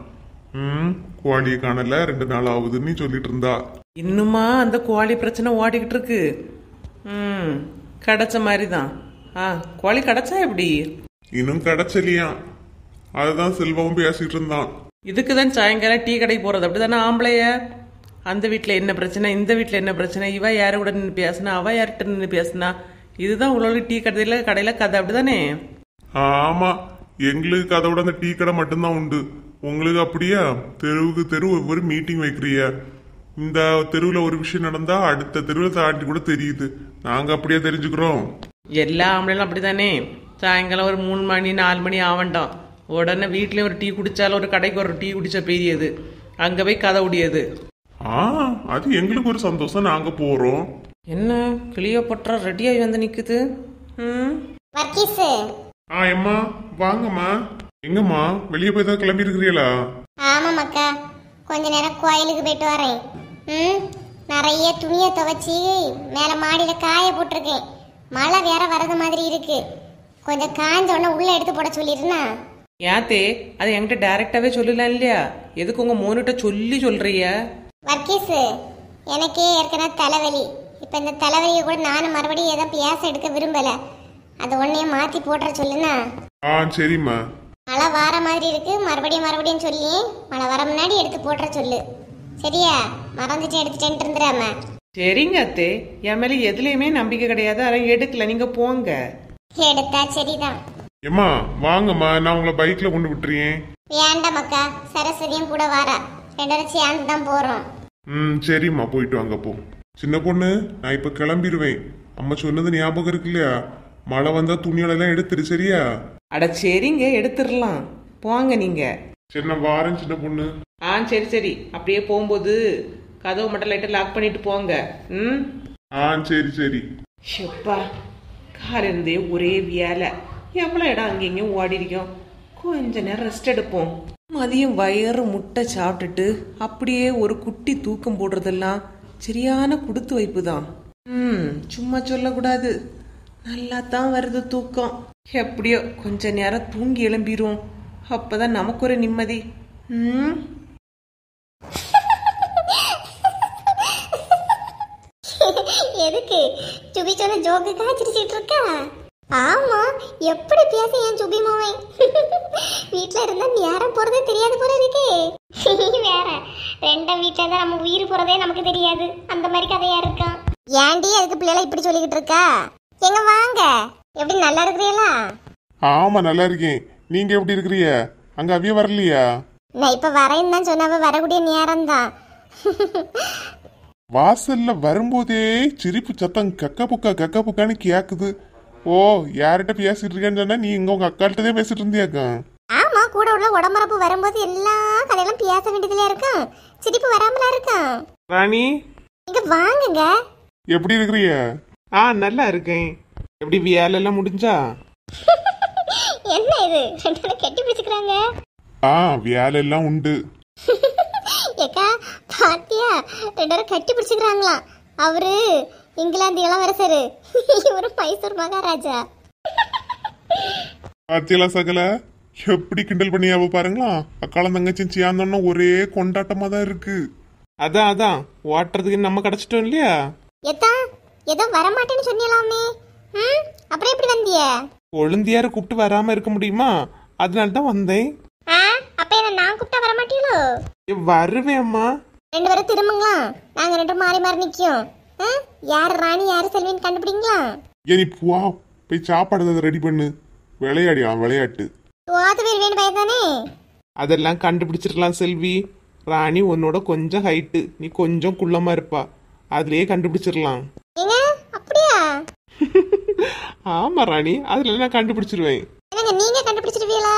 கோழியை காணல 2 நாள் ஆகுதுன்னு சொல்லிட்டு இருந்தா. இன்னுமா அந்த கோழி பிரச்சனை ஓடிக்கிட்டு இருக்கு? கிடைச்ச மாதிரிதான். கோழி கிடைச்சா எப்படி? இன்னும் கிடைச்சலையா, அதுதான் செல்வாவும் பேசிட்டு இருந்தான். இதுக்குதான் சாயங்காலம் டீ கடைக்கு போறது, அப்படிதானே ஆம்பளைய? அந்த வீட்டுல என்ன பிரச்சனை, இந்த வீட்டுல என்ன பிரச்சனை, இவ யாரு கூட நின்று பேசினா, அவ யார்கிட்ட நின்று பேசினா, இதுதான் உங்களோட டீ கடையில கதை, அப்படிதானே? ஆமா, எங்களுக்கு அதோட அந்த டீ கடை மட்டும்தான் உண்டு. உங்களுக்கு அப்படியா? தெருவுக்கு தெரு ஒவ்வொரு மீட்டிங் வைக்கிறிய. இந்த தெருவுல ஒரு விஷயம் நடந்தா அடுத்த தெருவில் தாண்டி கூட தெரியுது. நாங்க அப்படியே தெரிஞ்சுக்கிறோம். எல்லா ஆம்பளையும் அப்படித்தானே. சாயங்காலம் ஒரு 3 மணி 4 மணி ஆவண்டாம், உடனே வீட்லயும் ஒரு டீ குடிச்சாலும் ஒரு கடைக்கு ஒரு டீ குடிச்ச பெரியது, அங்க போய் கதை உடையது. அது எங்களுக்கு ஒரு சந்தோஷம், நாங்க போறோம். என்ன கிளியோபட்ரா ரெடியாகி வந்து நிக்குது? எம்மா வாங்கம்மா. எங்கம்மா வெளியே போய் தான் கிளம்பி இருக்கிறீங்களா? ஆமா மக்கா, கொஞ்ச நேரம் கோயிலுக்கு போயிட்டு வரேன். நிறைய துணியை துவைச்சி மேல மாடியில காய போட்டிருக்கேன். மழை வேற வரது மாதிரி இருக்கு, கொஞ்சம் காஞ்ச உடனே உள்ள எடுத்து போட சொல்லிருந்தா. யாத்தே அது என்கிட்ட டைரக்டாவே சொல்லலாம் இல்லையா? எதுக்கு உங்க மோனிட்ட சொல்றிய? வர்க்கீஸ், எனக்கே ஏற்கனவே தலைவலி. இப்ப இந்த தலைவலியை கூட நானும் மறுபடியும் ஏதோ பேச எடுக்க விரும்பல. அது ஒன்னையே மாத்தி போட்டுற சொல்லுனா. சரிம்மா. மழை வர மாதிரி இருக்கு, மறுபடியும் சொல்லி மழை வர முன்னாடி எடுத்து போட்டுற சொல்லு. சரியா? மறந்துட்டு எடுத்துட்டேன்ட்டு இருந்துடாம. சரிங்க அத்தே, என் மேல எதுலயுமே நம்பிக்கை கிடையாது, அதான் எடுக்கல, நீங்க போங்க. எடுத்தா சரிதான். எம்மா வாங்கம்மா, நான் உங்களை பைக்ல கொண்டு விட்டுறேன். வேண்டாம் அக்கா, சரஸ்வதியும் கூட வாரா, 2 பேரும் சேர்ந்து தான் போறோம். சரிம்மா, போயிட்டு வாங்க போ. சின்ன பொண்ணு, நான் இப்ப கிளம்பிடுவேன். அம்மா சொன்னது ஞாபகம் இருக்கு இல்லையா? மழை வந்தா துணியோடலாம் எடுத்துரு, சரியா? அட சரிங்க, எடுத்துடலாம், போங்க நீங்க. சின்ன வாரம் சின்ன பொண்ணு. சரி, அப்படியே போகும்போது கதவு மட்டும் லைட்டா லாக் பண்ணிட்டு போங்க. சரி. ஷப்பா, காலிருந்தே ஒரே வேலை, எவ்வளவு இடம் அங்கேயும் ஓடி இருக்கோம். கொஞ்ச நேரம் ரெஸ்ட் எடுப்போம். மதியம் வயிறு முட்டை சாப்பிட்டுட்டு அப்படியே ஒரு குட்டி தூக்கம் போடுறதெல்லாம் சரியான குடுத்து வைப்பு தான். சும்மா சொல்லக்கூடாது, நல்லா தான் வருது தூக்கம். எப்படியோ கொஞ்ச நேரம் தூங்கி எழும்பிரும், அப்பதான் நமக்கு ஒரு நிம்மதி. எதுக்கு சுபி சொன்ன ஜோக்கு காய்ச்சிட்டு இருக்கா? ஆமா, எப்படி பேச என் சுபி மாவன். வீட்டுல இருந்தா நேரம் போறதே தெரியாது போல இருக்கே. வேற 2 வீட்டுல தான் நம்ம உயிர் போறதே நமக்கு தெரியாது, அந்த மாதிரி கதையா இருக்கான். ஏன்டி அதுக்கு பிள்ளைல இப்படி சொல்லிக்கிட்டு இருக்கா? எங்க வாங்க, எப்படி நல்லா இருக்கிறீங்களா? ஆமா நல்லா இருக்கேன். நீங்க எப்படி இருக்கிறீங்க? அங்க அவிய வரலையா? நான் இப்ப வரேன்னு தான் சொன்ன, வரக்கூடிய நேரம் தான். வாசல்ல வரும்போதே சிரிப்பு சத்தம் கக்க புக்கான்னு கேக்குது. ஓ, யார்கிட்ட பேசிட்டு இருக்கேன்னு சொன்னா நீ இங்க உங்க அக்காள்கிட்டதே பேசிட்டு இருந்தியாக்கா? ஆமா, கூட உள்ள உடம்பரப்பு வரும்போது எல்லா கதையெல்லாம் பேச வேண்டியதுல இருக்கும், சிரிப்பு வராமலா இருக்கும். ராணி, இங்க வாங்குங்க. எப்படி இருக்கிறீங்க? நல்லா இருக்கேன். எப்படி வேலையெல்லாம் முடிஞ்சா? என்ன இது 2 பேரும் கட்டி பிடிச்சுக்கிறாங்க? வேலை எல்லாம் உண்டு. ஏக்கா பாத்தியா, 2 பேரும் கட்டி பிடிச்சுக்கிறாங்களாம். அவரு இங்கிலாந்து இளவரசரு, இவரு மைசூர் மகாராஜா. பாத்தியெல்லாம் சகல எப்படி கிண்டல் பண்ணியாவ பாருங்களா. அக்காலம் தங்கச்சியும் சேர்ந்தோன்னா ஒரே கொண்டாட்டமா தான் இருக்கு. அதான் ஓட்டுறதுக்கு நம்ம கிடைச்சிட்டோம் இல்லையா? ஏதோ வரமாட்டேன்னு சொன்னீங்களாமே, அப்புறம் எப்படி வந்திய? கொழுந்தியார கூப்பிட்டு வராம இருக்க முடியுமா? அதனால தான் வந்தேன். அப்ப என்ன நான் கூப்பிட்டா வரமாட்டீங்களோ? வருவேன் அம்மா. 2 பேரும் திரும்புங்களா, நாங்க 2 பேரும் மாறி மாறி நிக்கோம். யாரு ராணி யாரு செல்வின்னு கண்டுபிடிங்களா? நீ போ, போய் சாப்பாடு ரெடி பண்ணு. விளையாட்டு தோத்து பேர் வேணும் பயதானே. அதெல்லாம் கண்டுபிடிச்சிருக்கலாம் செல்வி. ராணி உன்னோட கொஞ்சம் ஹைட்டு, நீ கொஞ்சம் குள்ளமா இருப்பா. அதுலயே கண்டுபிடிச்சிடலாம். ஏங்க அப்படியா? ஆமா ராணி, அதுல நான் கண்டுபிடிச்சிருவேன். என்னங்க நீங்க கண்டுபிடிச்சிருவீங்களா?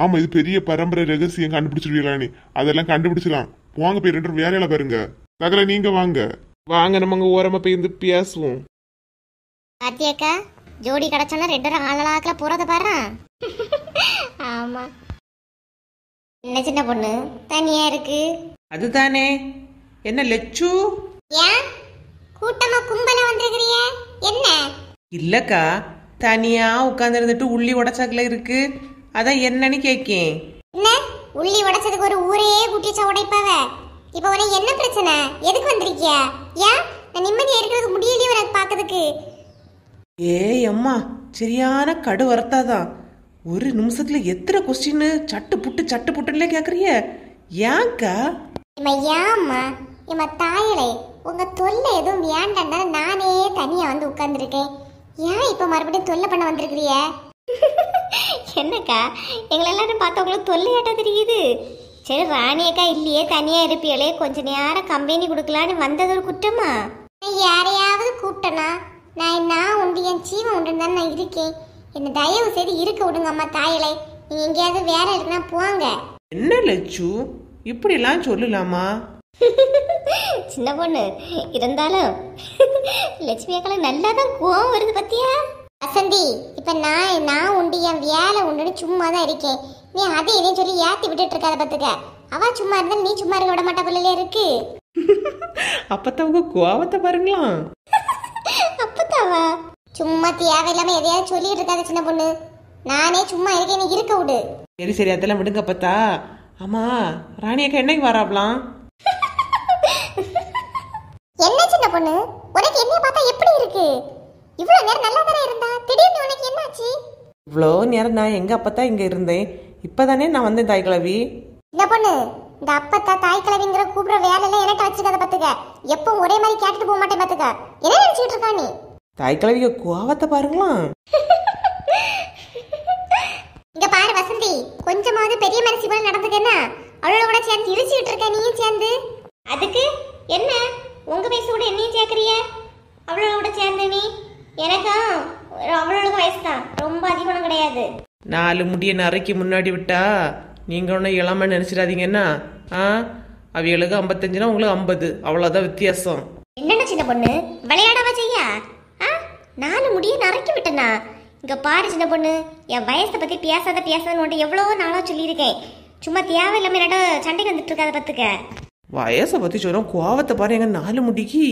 ஆமா, இது பெரிய பரம்பரை ரகசியம், கண்டுபிடிச்சிருவீங்களா நீ? அதெல்லாம் கண்டுபிடிச்சலாம். போங்க போய் 2 வேலையில பாருங்க. சகல நீங்க வாங்க. வாங்க, நம்ம அங்க ஓரமா போய் இருந்து பேசுவோம். பாத்தியாக்கா, ஜோடி கிடைச்சோன்னா 2 பேரும் ஆளலாக்கல போறத பாரு. ஆமா. என்ன சின்ன பொண்ணு தனியா இருக்கு? அதுதானே. என்ன லெச்சு? ஏன் கூட்டமா கும்பலா வந்திருக்கிறிய? என்ன? இல்லக்கா, தனியா உட்கார்ந்து இருந்துட்டு உள்ளி உடச்சாக்கல இருக்கு, அதான் என்னன்னு கேக்கேன். என்ன உள்ளி உடைச்சதுக்கு ஒரு ஊரையே குட்டிச்சா உடைப்பாவ? இப்ப உனக்கு என்ன பிரச்சனை? எதுக்கு வந்திருக்கியா? ஏன் நான் நிம்மதியா இருக்கிறதுக்கு முடியலையே உனக்கு பாக்கிறதுக்கு? ஏய் அம்மா, சரியான கடு வரத்தாதான். ஒரு நிமிஷத்துல எத்தனை கொஸ்டின் சட்டு புட்டுன்னே கேக்குறிய? ஏன்க்கா? ஏம்மா இம்மா தாயலை, உங்க தொல்லை எதுவும் வேண்டாம் தானே நானே தனியா வந்து உட்கார்ந்துருக்கேன். ஏன் இப்ப மறுபடியும் தொல்லை பண்ண வந்திருக்கிறிய? என்னக்கா எங்களை எல்லாரும் பார்த்து உங்களுக்கு தொல்லையாட்டா தெரியுது. சரி ராணியக்கா இல்லையே தனியா இருப்பியலே, கொஞ்ச நேரம் கம்பெனி கொடுக்கலான்னு வந்தது ஒரு குற்றமா? யாரையாவது கூப்பிட்டனா? நான் உண்டு என் சீவன் உண்டுன்னு தான் நான் இருக்கேன். என்ன தயவு செய்து இருக்க விடுங்க அம்மா தாயலை. நீங்க எங்கேயாவது வேலை இருக்குன்னா போங்க. என்ன லட்சு இப்படி எல்லாம் சொல்லலாமா? சின்ன பொண்ணு இருந்தாலும் லட்சுமி அக்கால நல்லா தான் கோவம் வருது பத்தியா? வசந்தி, இப்ப நான் உண்டு என் வேலை உண்டுன்னு சும்மா தான் இருக்கேன். நீ அதை இதையும் சொல்லி ஏத்தி விட்டுட்டு இருக்காத பத்துக்க. அவ சும்மா இருந்தா நீ சும்மா இருக்க விட மாட்டா பிள்ளைல இருக்கு. அப்பத்தவங்க கோவத்தை பாருங்களாம். அப்பத்தாவா? சும்மா தேவையில்லாம எதையாவது சொல்லிட்டு இருக்காத சின்ன பொண்ணு. நானே சும்மா இருக்கேன், நீ இருக்க விடு. சரி அதெல்லாம் விடுங்க அப்பத்தா. ஆமா, ராணியக்கா என்னைக்கு வராப்லாம்? என்ன சின்ன பொண்ணு, உனக்கு என்ன பார்த்தா எப்படி இருக்கு? இவ்வளவு நேரம் நல்லா தானே இருந்தா, திடீர்னு உனக்கு என்னாச்சு? இவ்வளோ நேரம் நான் எங்க அப்பத்தா இங்க இருந்தேன், இப்பதானே நான் வந்தேன் தாய் கிழவி. என்ன பொண்ணு, இந்த அப்பத்தா தாய் கிழவிங்கிற கூப்பிடுற வேலையெல்லாம் எனக்கு வச்சுக்காத பத்துக்க. எப்போ ஒரே மாதிரி கேட்டுட்டு போக மாட்டேன் பத்துக்க. என்ன நினைச்சிட்டு இருக்கா நீ? தாய் கிழவிக்கு கோவத்தை பாருங்களாம். இங்க பாரு வசந்தி, கொஞ்சமாவது பெரிய மனசு போல நடந்துக்கன்னா அவளோட கூட சேர்ந்து இழிச்சுக்கிட்டு இருக்க நீயும் சேர்ந்து. அதுக்கு என்ன உங்க வயசு கூட என்னையும் சேர்க்கறிய? அவளோட கூட சேர்ந்து நீ எனக்கும் அவளோட வயசு தான், ரொம்ப அதிகம் கிடையாது. 4 முடிய நரைக்கு முன்னாடி விட்டா நீங்க ஒன்னும் இளம நினைச்சிடாதீங்கன்னா. அவிகளுக்கு 55னா உங்களுக்கு 50, அவ்வளவுதான் வித்தியாசம். என்னென்ன சின்ன பொண்ணு விளையாடவா செய்யா? 4 முடிய நரைக்கி விட்டனா? இங்க பாரு சின்ன பொண்ணு, என் வயசை பத்தி பேசாதன்னு எவ்வளவோ நாளா சொல்லியிருக்கேன். சும்மா தேவையில்லாம என்னோட சண்டைக்கு வந்துட்டு இருக்காத பத்துக்க. வயசை பத்தி சொல்றோம், கோவத்தை பாரு. எங்க 4 முடிக்கு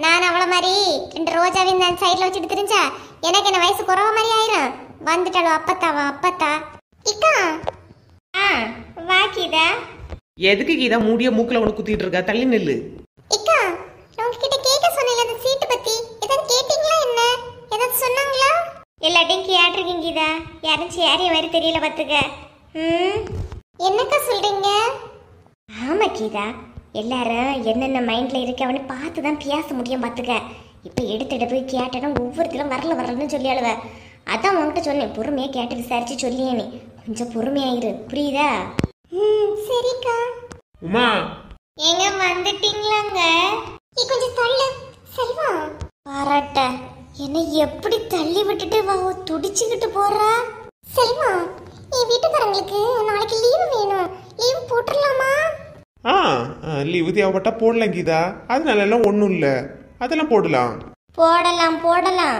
நான் அவள மாதிரி 2 ரோஜாவின் நான் சைட்ல வச்சுட்டு தெரிஞ்சா எனக்கு என்ன வயசு குறவ மாதிரி ஆயிரும். வந்துட்டாளோ அப்பத்தா இக்கா. வாக்கிதா எதுக்கு கீதா மூடிய மூக்குல ஒண்ணு குத்திட்டு இருக்கா? தள்ளி நில்லு. இக்கா, நான் உங்ககிட்ட கேட்க சொன்னேன் அந்த சீட்டு பத்தி. ஏதாவது கேட்டீங்களா? என்ன ஏதாவது சொன்னாங்களா? எல்லாத்தையும் கேட்டிருக்கீங்க கீதா. யாரும் சேரிய மாதிரி தெரியல பத்துக்க. என்னக்கா சொல்றீங்க? ஆமா கீதா, எல்லாரும் என்னென்ன மைண்ட்ல இருக்கவனு பார்த்து தான் பேச முடியும் பார்த்துக்க. இப்போ எடுத்துட்டு போய் கேட்டேன்னா ஒவ்வொருத்தரும் வரலன்னு சொல்லி அழுவ. அதான் உன்கிட்ட சொன்னேன், பொறுமையா கேட்டு விசாரிச்சு சொல்லியே. நீ கொஞ்சம் பொறுமையாயிரு, புரியுதா? சரிக்கா. உமா, எங்க வந்துட்டீங்களாங்க? நீ கொஞ்சம் தள்ளு செல்வா. பாராட்ட என்ன எப்படி தள்ளி விட்டுட்டு துடிச்சுக்கிட்டு போறா? செல்வா, என் வீட்டுக்காரங்களுக்கு நாளைக்கு லீவு வேணும். லீவு போட்டுடலாமா? லீவு தேவைப்பட்டா போடலாம் கீதா. அதனால எல்லாம் ஒண்ணும் இல்ல, அதெல்லாம் போடலாம். போடலாம்.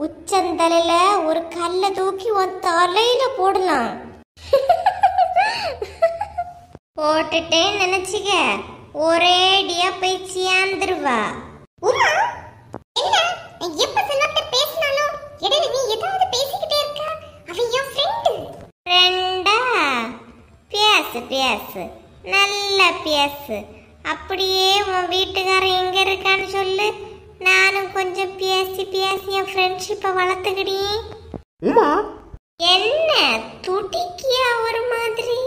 உச்சந்தலையில ஒரு கல்ல தூக்கி உன் தலையில போடலாம். போட்டுட்டேன்னு நினைச்சுக்க, ஒரேடியா போய் சேர்ந்துருவா. உமா, என்ன எப்ப செல்வட்ட பேசினாலும் இடையில நீ ஏதாவது பேசிக்கிட்டே இருக்க. அவன் என் ஃப்ரெண்டா? பேசு நல்லா பேசு. அப்படியே உன் வீட்டுக்காரன் எங்க இருக்கான்னு சொல்லு. நானும் கொஞ்சம் பேசி என் ஃப்ரெண்ட்ஷிப்பை வளர்த்துக்கிடி. உமா, என்ன துடிக்கியா ஒரு மாதிரி?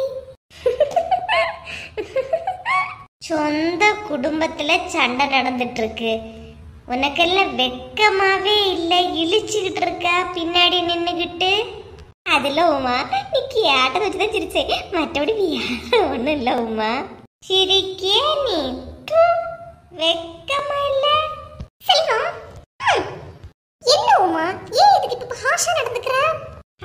சொந்த குடும்பத்துல சண்டை நடந்துட்டு இருக்கு, உனக்கெல்லாம் வெக்கமாவே இல்ல? இழிச்சுக்கிட்டு இருக்கா பின்னாடி நின்னுகிட்டு. அதுல உமா நீ கேட்டதை வச்சுதான் சிரிச்சேன், மற்றபடி வேற ஒண்ணும் இல்ல. உமா சிரிக்கே நீ. வெக்கமா இல்ல செல்வம்? என்ன உமா, ஏன் இதுக்கு இப்ப ஹாஷா நடந்துக்கிற?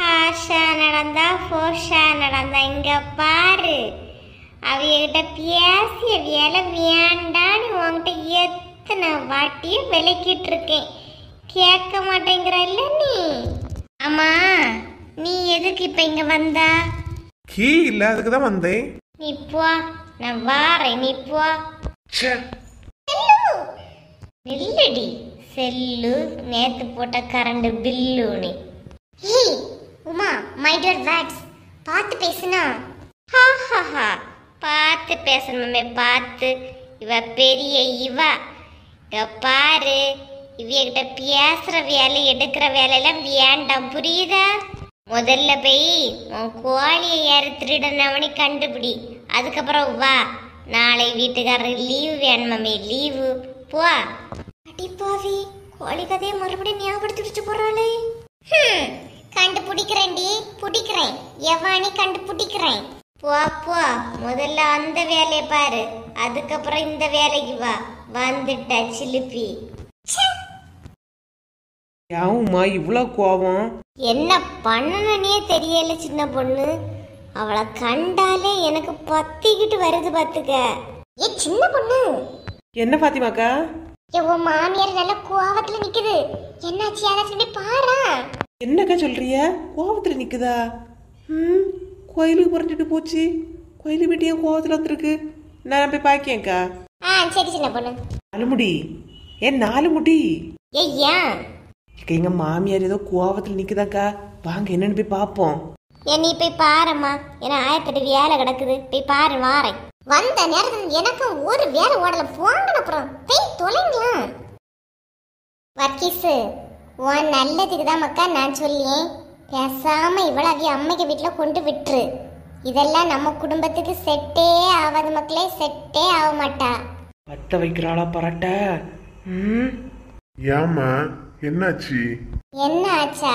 ஹாஷா நடந்தா ஃபோஷா நடந்தா இங்க பாரு. அவைகிட்ட பேசிய வேலை வேண்டான்னு உன்கிட்ட எத்தனை வாட்டி விளக்கிட்டு இருக்கேன், கேட்க மாட்டேங்கிற இல்ல நீ? ஆமா, நீ எதுக்கு இப்ப இங்க வந்தா? கீ இல்ல, அதுக்கு தான் வந்தேன். நீ போ, நான் வாரேன், நீ போ. ச்சே. நில்லடி செல்லு, நேத்து போட்ட கரண்ட் பில்லு. நீ ஹே உமா, மை டியர் வேட்ஸ், பார்த்து பேசுனா. ஹாஹாஹா, பார்த்து பேசணுமே பார்த்து. இவ பெரிய இவ. இங்க பாரு, இவகிட்ட பேசுற வேலை எடுக்கிற வேலையெல்லாம் வேண்டாம், புரியுதா? முதல்ல போய் உன் கோழியை யாரு திருடனவனி கண்டுபிடி, அதுக்கப்புறம் வா. நாளை வீட்டுக்காரர் லீவு வேணுமாமே, லீவு. போ. அடிப்பாவி, கோழி கதையை மறுபடியும் ஞாபகப்படுத்தி போறாளே. கண்டுபிடிக்கிறேன்டி, பிடிக்கிறேன். எவானி கண்டுபிடிக்கிறேன். போ போ, முதல்ல அந்த வேலையை பாரு, அதுக்கப்புறம் இந்த வேலைக்கு வா. வந்துட்ட சிலிப்பி. யாவுமா இவ்வளோ கோபம்? என்ன பண்ணனே தெரியல சின்ன பொண்ணு. அவளை கண்டாலே எனக்கு பத்திக்கிட்டு வருது பாத்துக்க. ஏ சின்ன பொண்ணு. என்ன பாத்திமாக்கா? உன் மாமியார் நல்ல கோவத்துல நிக்குது. என்னாச்சு, யாராச்சும் போய் பாரா. என்னக்கா சொல்றிய? கோபத்துல நிக்குதா? கோயிலுக்கு புரிஞ்சுட்டு போச்சு. கோயிலுக்கு போயிட்டு ஏன் கோபத்துல வந்துருக்கு? நான் போய் பாக்கேன்க்கா. சரி சின்ன பொண்ணு. 4 முடி. ஏன் 4 முடி? ஏய்யா, எங்க மாமியார் ஏதோ கோபத்துல நிக்குதாக்கா, வாங்க என்னன்னு போய் பாப்போம். நீ போய் பாரும்மா, ஏன்னா 1008 வேலை கிடக்குது. போய் பாரு, வாரேன். வந்த நேரத்துல எனக்கும் ஒரு வேலை ஓடல. போங்க, அப்புறம் போய் தொலைங்களா. வர்க்கீஸு, உன் நல்லதுக்கு தான் மக்கா நான் சொல்லியேன். பேசாம இவ்வளவு அம்மைக்கு வீட்டுல கொண்டு விட்டுரு. இதெல்லாம் நம்ம குடும்பத்துக்கு செட்டே ஆகாது மக்களே, செட்டே ஆக மாட்டா. பத்த வைக்கிறாளா பரட்ட? ஏமா என்னாச்சு? என்ன ஆச்சா?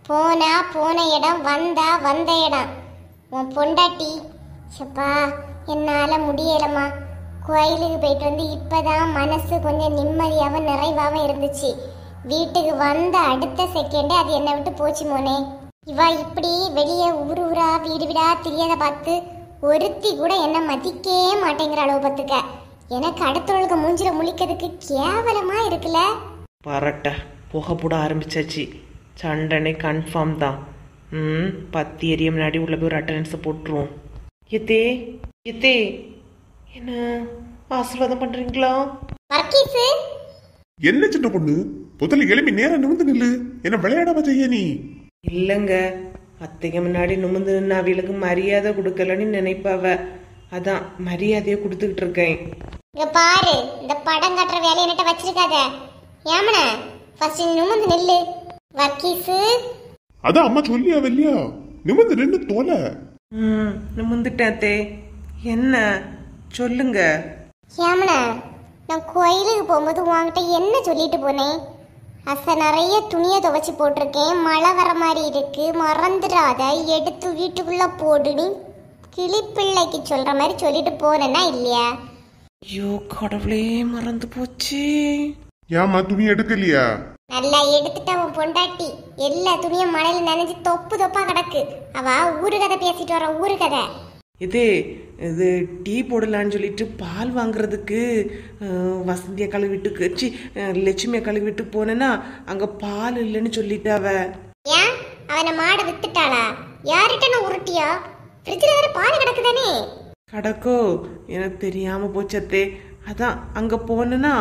போனா போன இடம், வந்தா வந்த இடம். உன் பொண்டாட்டி சப்பா என்னால முடியலம்மா. கோயிலுக்கு போயிட்டு வந்து இப்பதான் மனசு கொஞ்சம் நிம்மதியாகவும் நிறைவாகவும் இருந்துச்சு. வீட்டுக்கு வந்த அடுத்த செகண்டே அது என்னை விட்டு போச்சு மோனே. இவா இப்படி வெளியே ஊர் ஊரா வீடு வீடா தெரியாத பார்த்து ஒருத்தி கூட என்ன மதிக்கவே மாட்டேங்கிற அளவு பார்த்துக்க. எனக்கு அடுத்தவளுக்கு மூஞ்சில முழிக்கிறதுக்கு கேவலமா இருக்குல்ல. பரட்ட புகை போட ஆரம்பிச்சாச்சு. சண்டனை கன்ஃபார்ம் தான். பத்தி எரிய முன்னாடி உள்ள போய் ஒரு அட்டண்டன்ஸை போட்டுருவோம். எத்தே எத்தே, என்ன ஆசீர்வாதம் பண்றீங்களா? வர்க்கீஸு, என்ன சின்ன பொண்ணு, முதல்ல எழுப்பி நேரம் நிமிந்து நில்லு. என்ன விளையாடாம செய்ய நீ? இல்லைங்க, அத்தைக்கு முன்னாடி நிமிந்து நின்று அவளுக்கு மரியாதை கொடுக்கலன்னு நினைப்பாவ. அதான் மரியாதையை கொடுத்துக்கிட்டு இருக்கேன். இங்க பாரு, இந்த படம் காட்டுற வேலையை என்கிட்ட வச்சிருக்காத. ஏமன ஃபர்ஸ்ட் நிமிந்து நில்லு. வர்க்கீஸு, அதான் அம்மா சொல்லியா வெள்ளியா, நிமிந்து நின்று தோலை. நிமிந்துட்டேன் அத்தே. என்ன சொல்லுங்க. ஏமன, நான் கோயிலுக்கு போகும்போது உன்கிட்ட என்ன சொல்லிட்டு போனேன்? அசை நிறைய துணியை துவைச்சி போட்டிருக்கேன், மழை வர மாதிரி இருக்கு, மறந்துடாத, எடுத்து வீட்டுக்குள்ள போடுன்னு கிளிப்பிள்ளைக்கு சொல்ற மாதிரி சொல்லிட்டு போனேன்னா இல்லையா? ஐயோ கடவுளே, மறந்து போச்சு. ஏமா துணி எடுக்கலையா? நல்லா எடுத்துட்டு அவன் பொண்டாட்டி எல்லா துணியும் மழையில நனைஞ்சு தொப்பு தொப்பா கிடக்கு. அவ ஊரு கதை பேசிட்டு வர, ஊரு கதை. இது டீ போடலான்னு சொல்லிட்டு பால் வாங்குறதுக்கு வசந்தியை கழுவிட்டுக்கு லட்சுமியை கழுவிட்டு போனேன்னா அங்க பால் இல்லைன்னு சொல்லிட்டு அவ. ஏன் அவனை மாடு வித்துட்டாளா? யார்கிட்ட உருட்டியா? ஃப்ரிட்ஜ்ல வேற பால் கிடக்குதானே. கடக்கோ, எனக்கு தெரியாம போச்சத்தே. அதான் அங்க போனேன்னா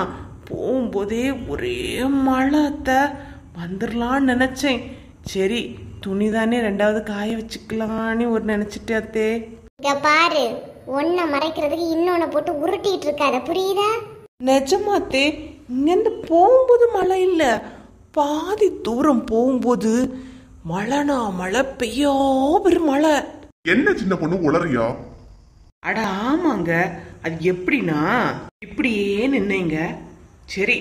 போகும்போதே ஒரே மழை அத்தை, வந்துடலான்னு நினைச்சேன். சரி துணி தானே 2வது காய வச்சுக்கலான்னு ஒரு நினைச்சிட்டே அத்தே. இங்க பாரு, ஒன்ன மறைக்கிறதுக்கு இன்னொன்னு போட்டு உருட்டிட்டு இருக்காத, புரியுதா? நிஜமாத்தே, இங்கிருந்து போகும்போது மழை இல்ல, பாதி தூரம் போகும்போது மழைனா மழை, பெய்யோ பெரும் மழை. என்ன சின்ன பொண்ணு உளறியா? அட ஆமாங்க, அது எப்படின்னா இப்படியே நின்னேங்க. சரி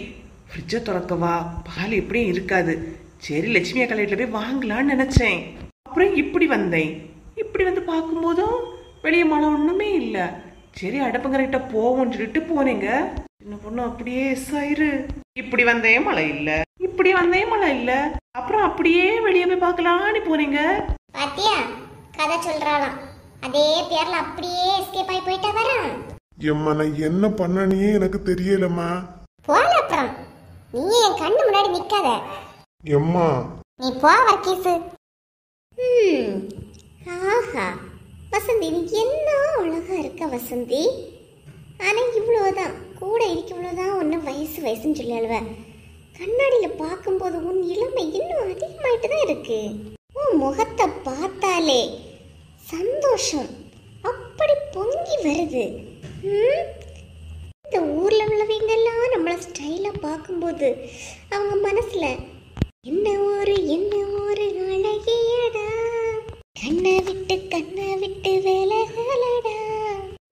ஃப்ரிட்ஜை திறக்கவா, பால் எப்படியும் இருக்காது, சரி லட்சுமி அக்கா வீட்டில் போய் வாங்கலான்னு நினைச்சேன். அப்புறம் இப்படி வந்தேன். இப்படி வந்து பார்க்கும்போதும் வெளியே மழை ஒண்ணுமே இல்லை. சரி அடுப்பங்கரைகிட்ட போவோம்னு சொல்லிட்டு போனேங்க. என்ன பொண்ணு அப்படியே சாயிரு. இப்படி வந்தே மழை இல்ல, இப்படி வந்தே மழை இல்ல, அப்புறம் அப்படியே வெளியே போய் பார்க்கலான்னு போனீங்க. பாத்தியா கதை சொல்றாளாம், அதே பேர்ல அப்படியே எஸ்கேப் ஆகி போயிட்டா வரேன். எம்மா நான் என்ன பண்ணனே எனக்கு தெரியலம்மா. போல அப்புறம் நீ என் கண்ணு முன்னாடி நிக்காத. எம்மா நீ போ வர்க்கீஸு. ஆஹா வசந்தி, நீ என்ன அழகா இருக்க வசந்தி. ஆனா இவ்வளவுதான் கூட இருக்கு, இவ்வளவுதான் ஒன்னும் வயசு வயசுன்னு சொல்லி அழுவ. கண்ணாடியில பார்க்கும்போது உன் இளமை இன்னும் அதிகமாயிட்டு தான் இருக்கு. உன் முகத்தை பார்த்தாலே சந்தோஷம் அப்படி பொங்கி வருது. இந்த ஊர்ல உள்ளவங்கெல்லாம் நம்மள ஸ்டைலா பார்க்கும்போது அவங்க மனசுல என்ன ஒரு அழகியடா, கண்ணை விட்டு வேலைகளடா,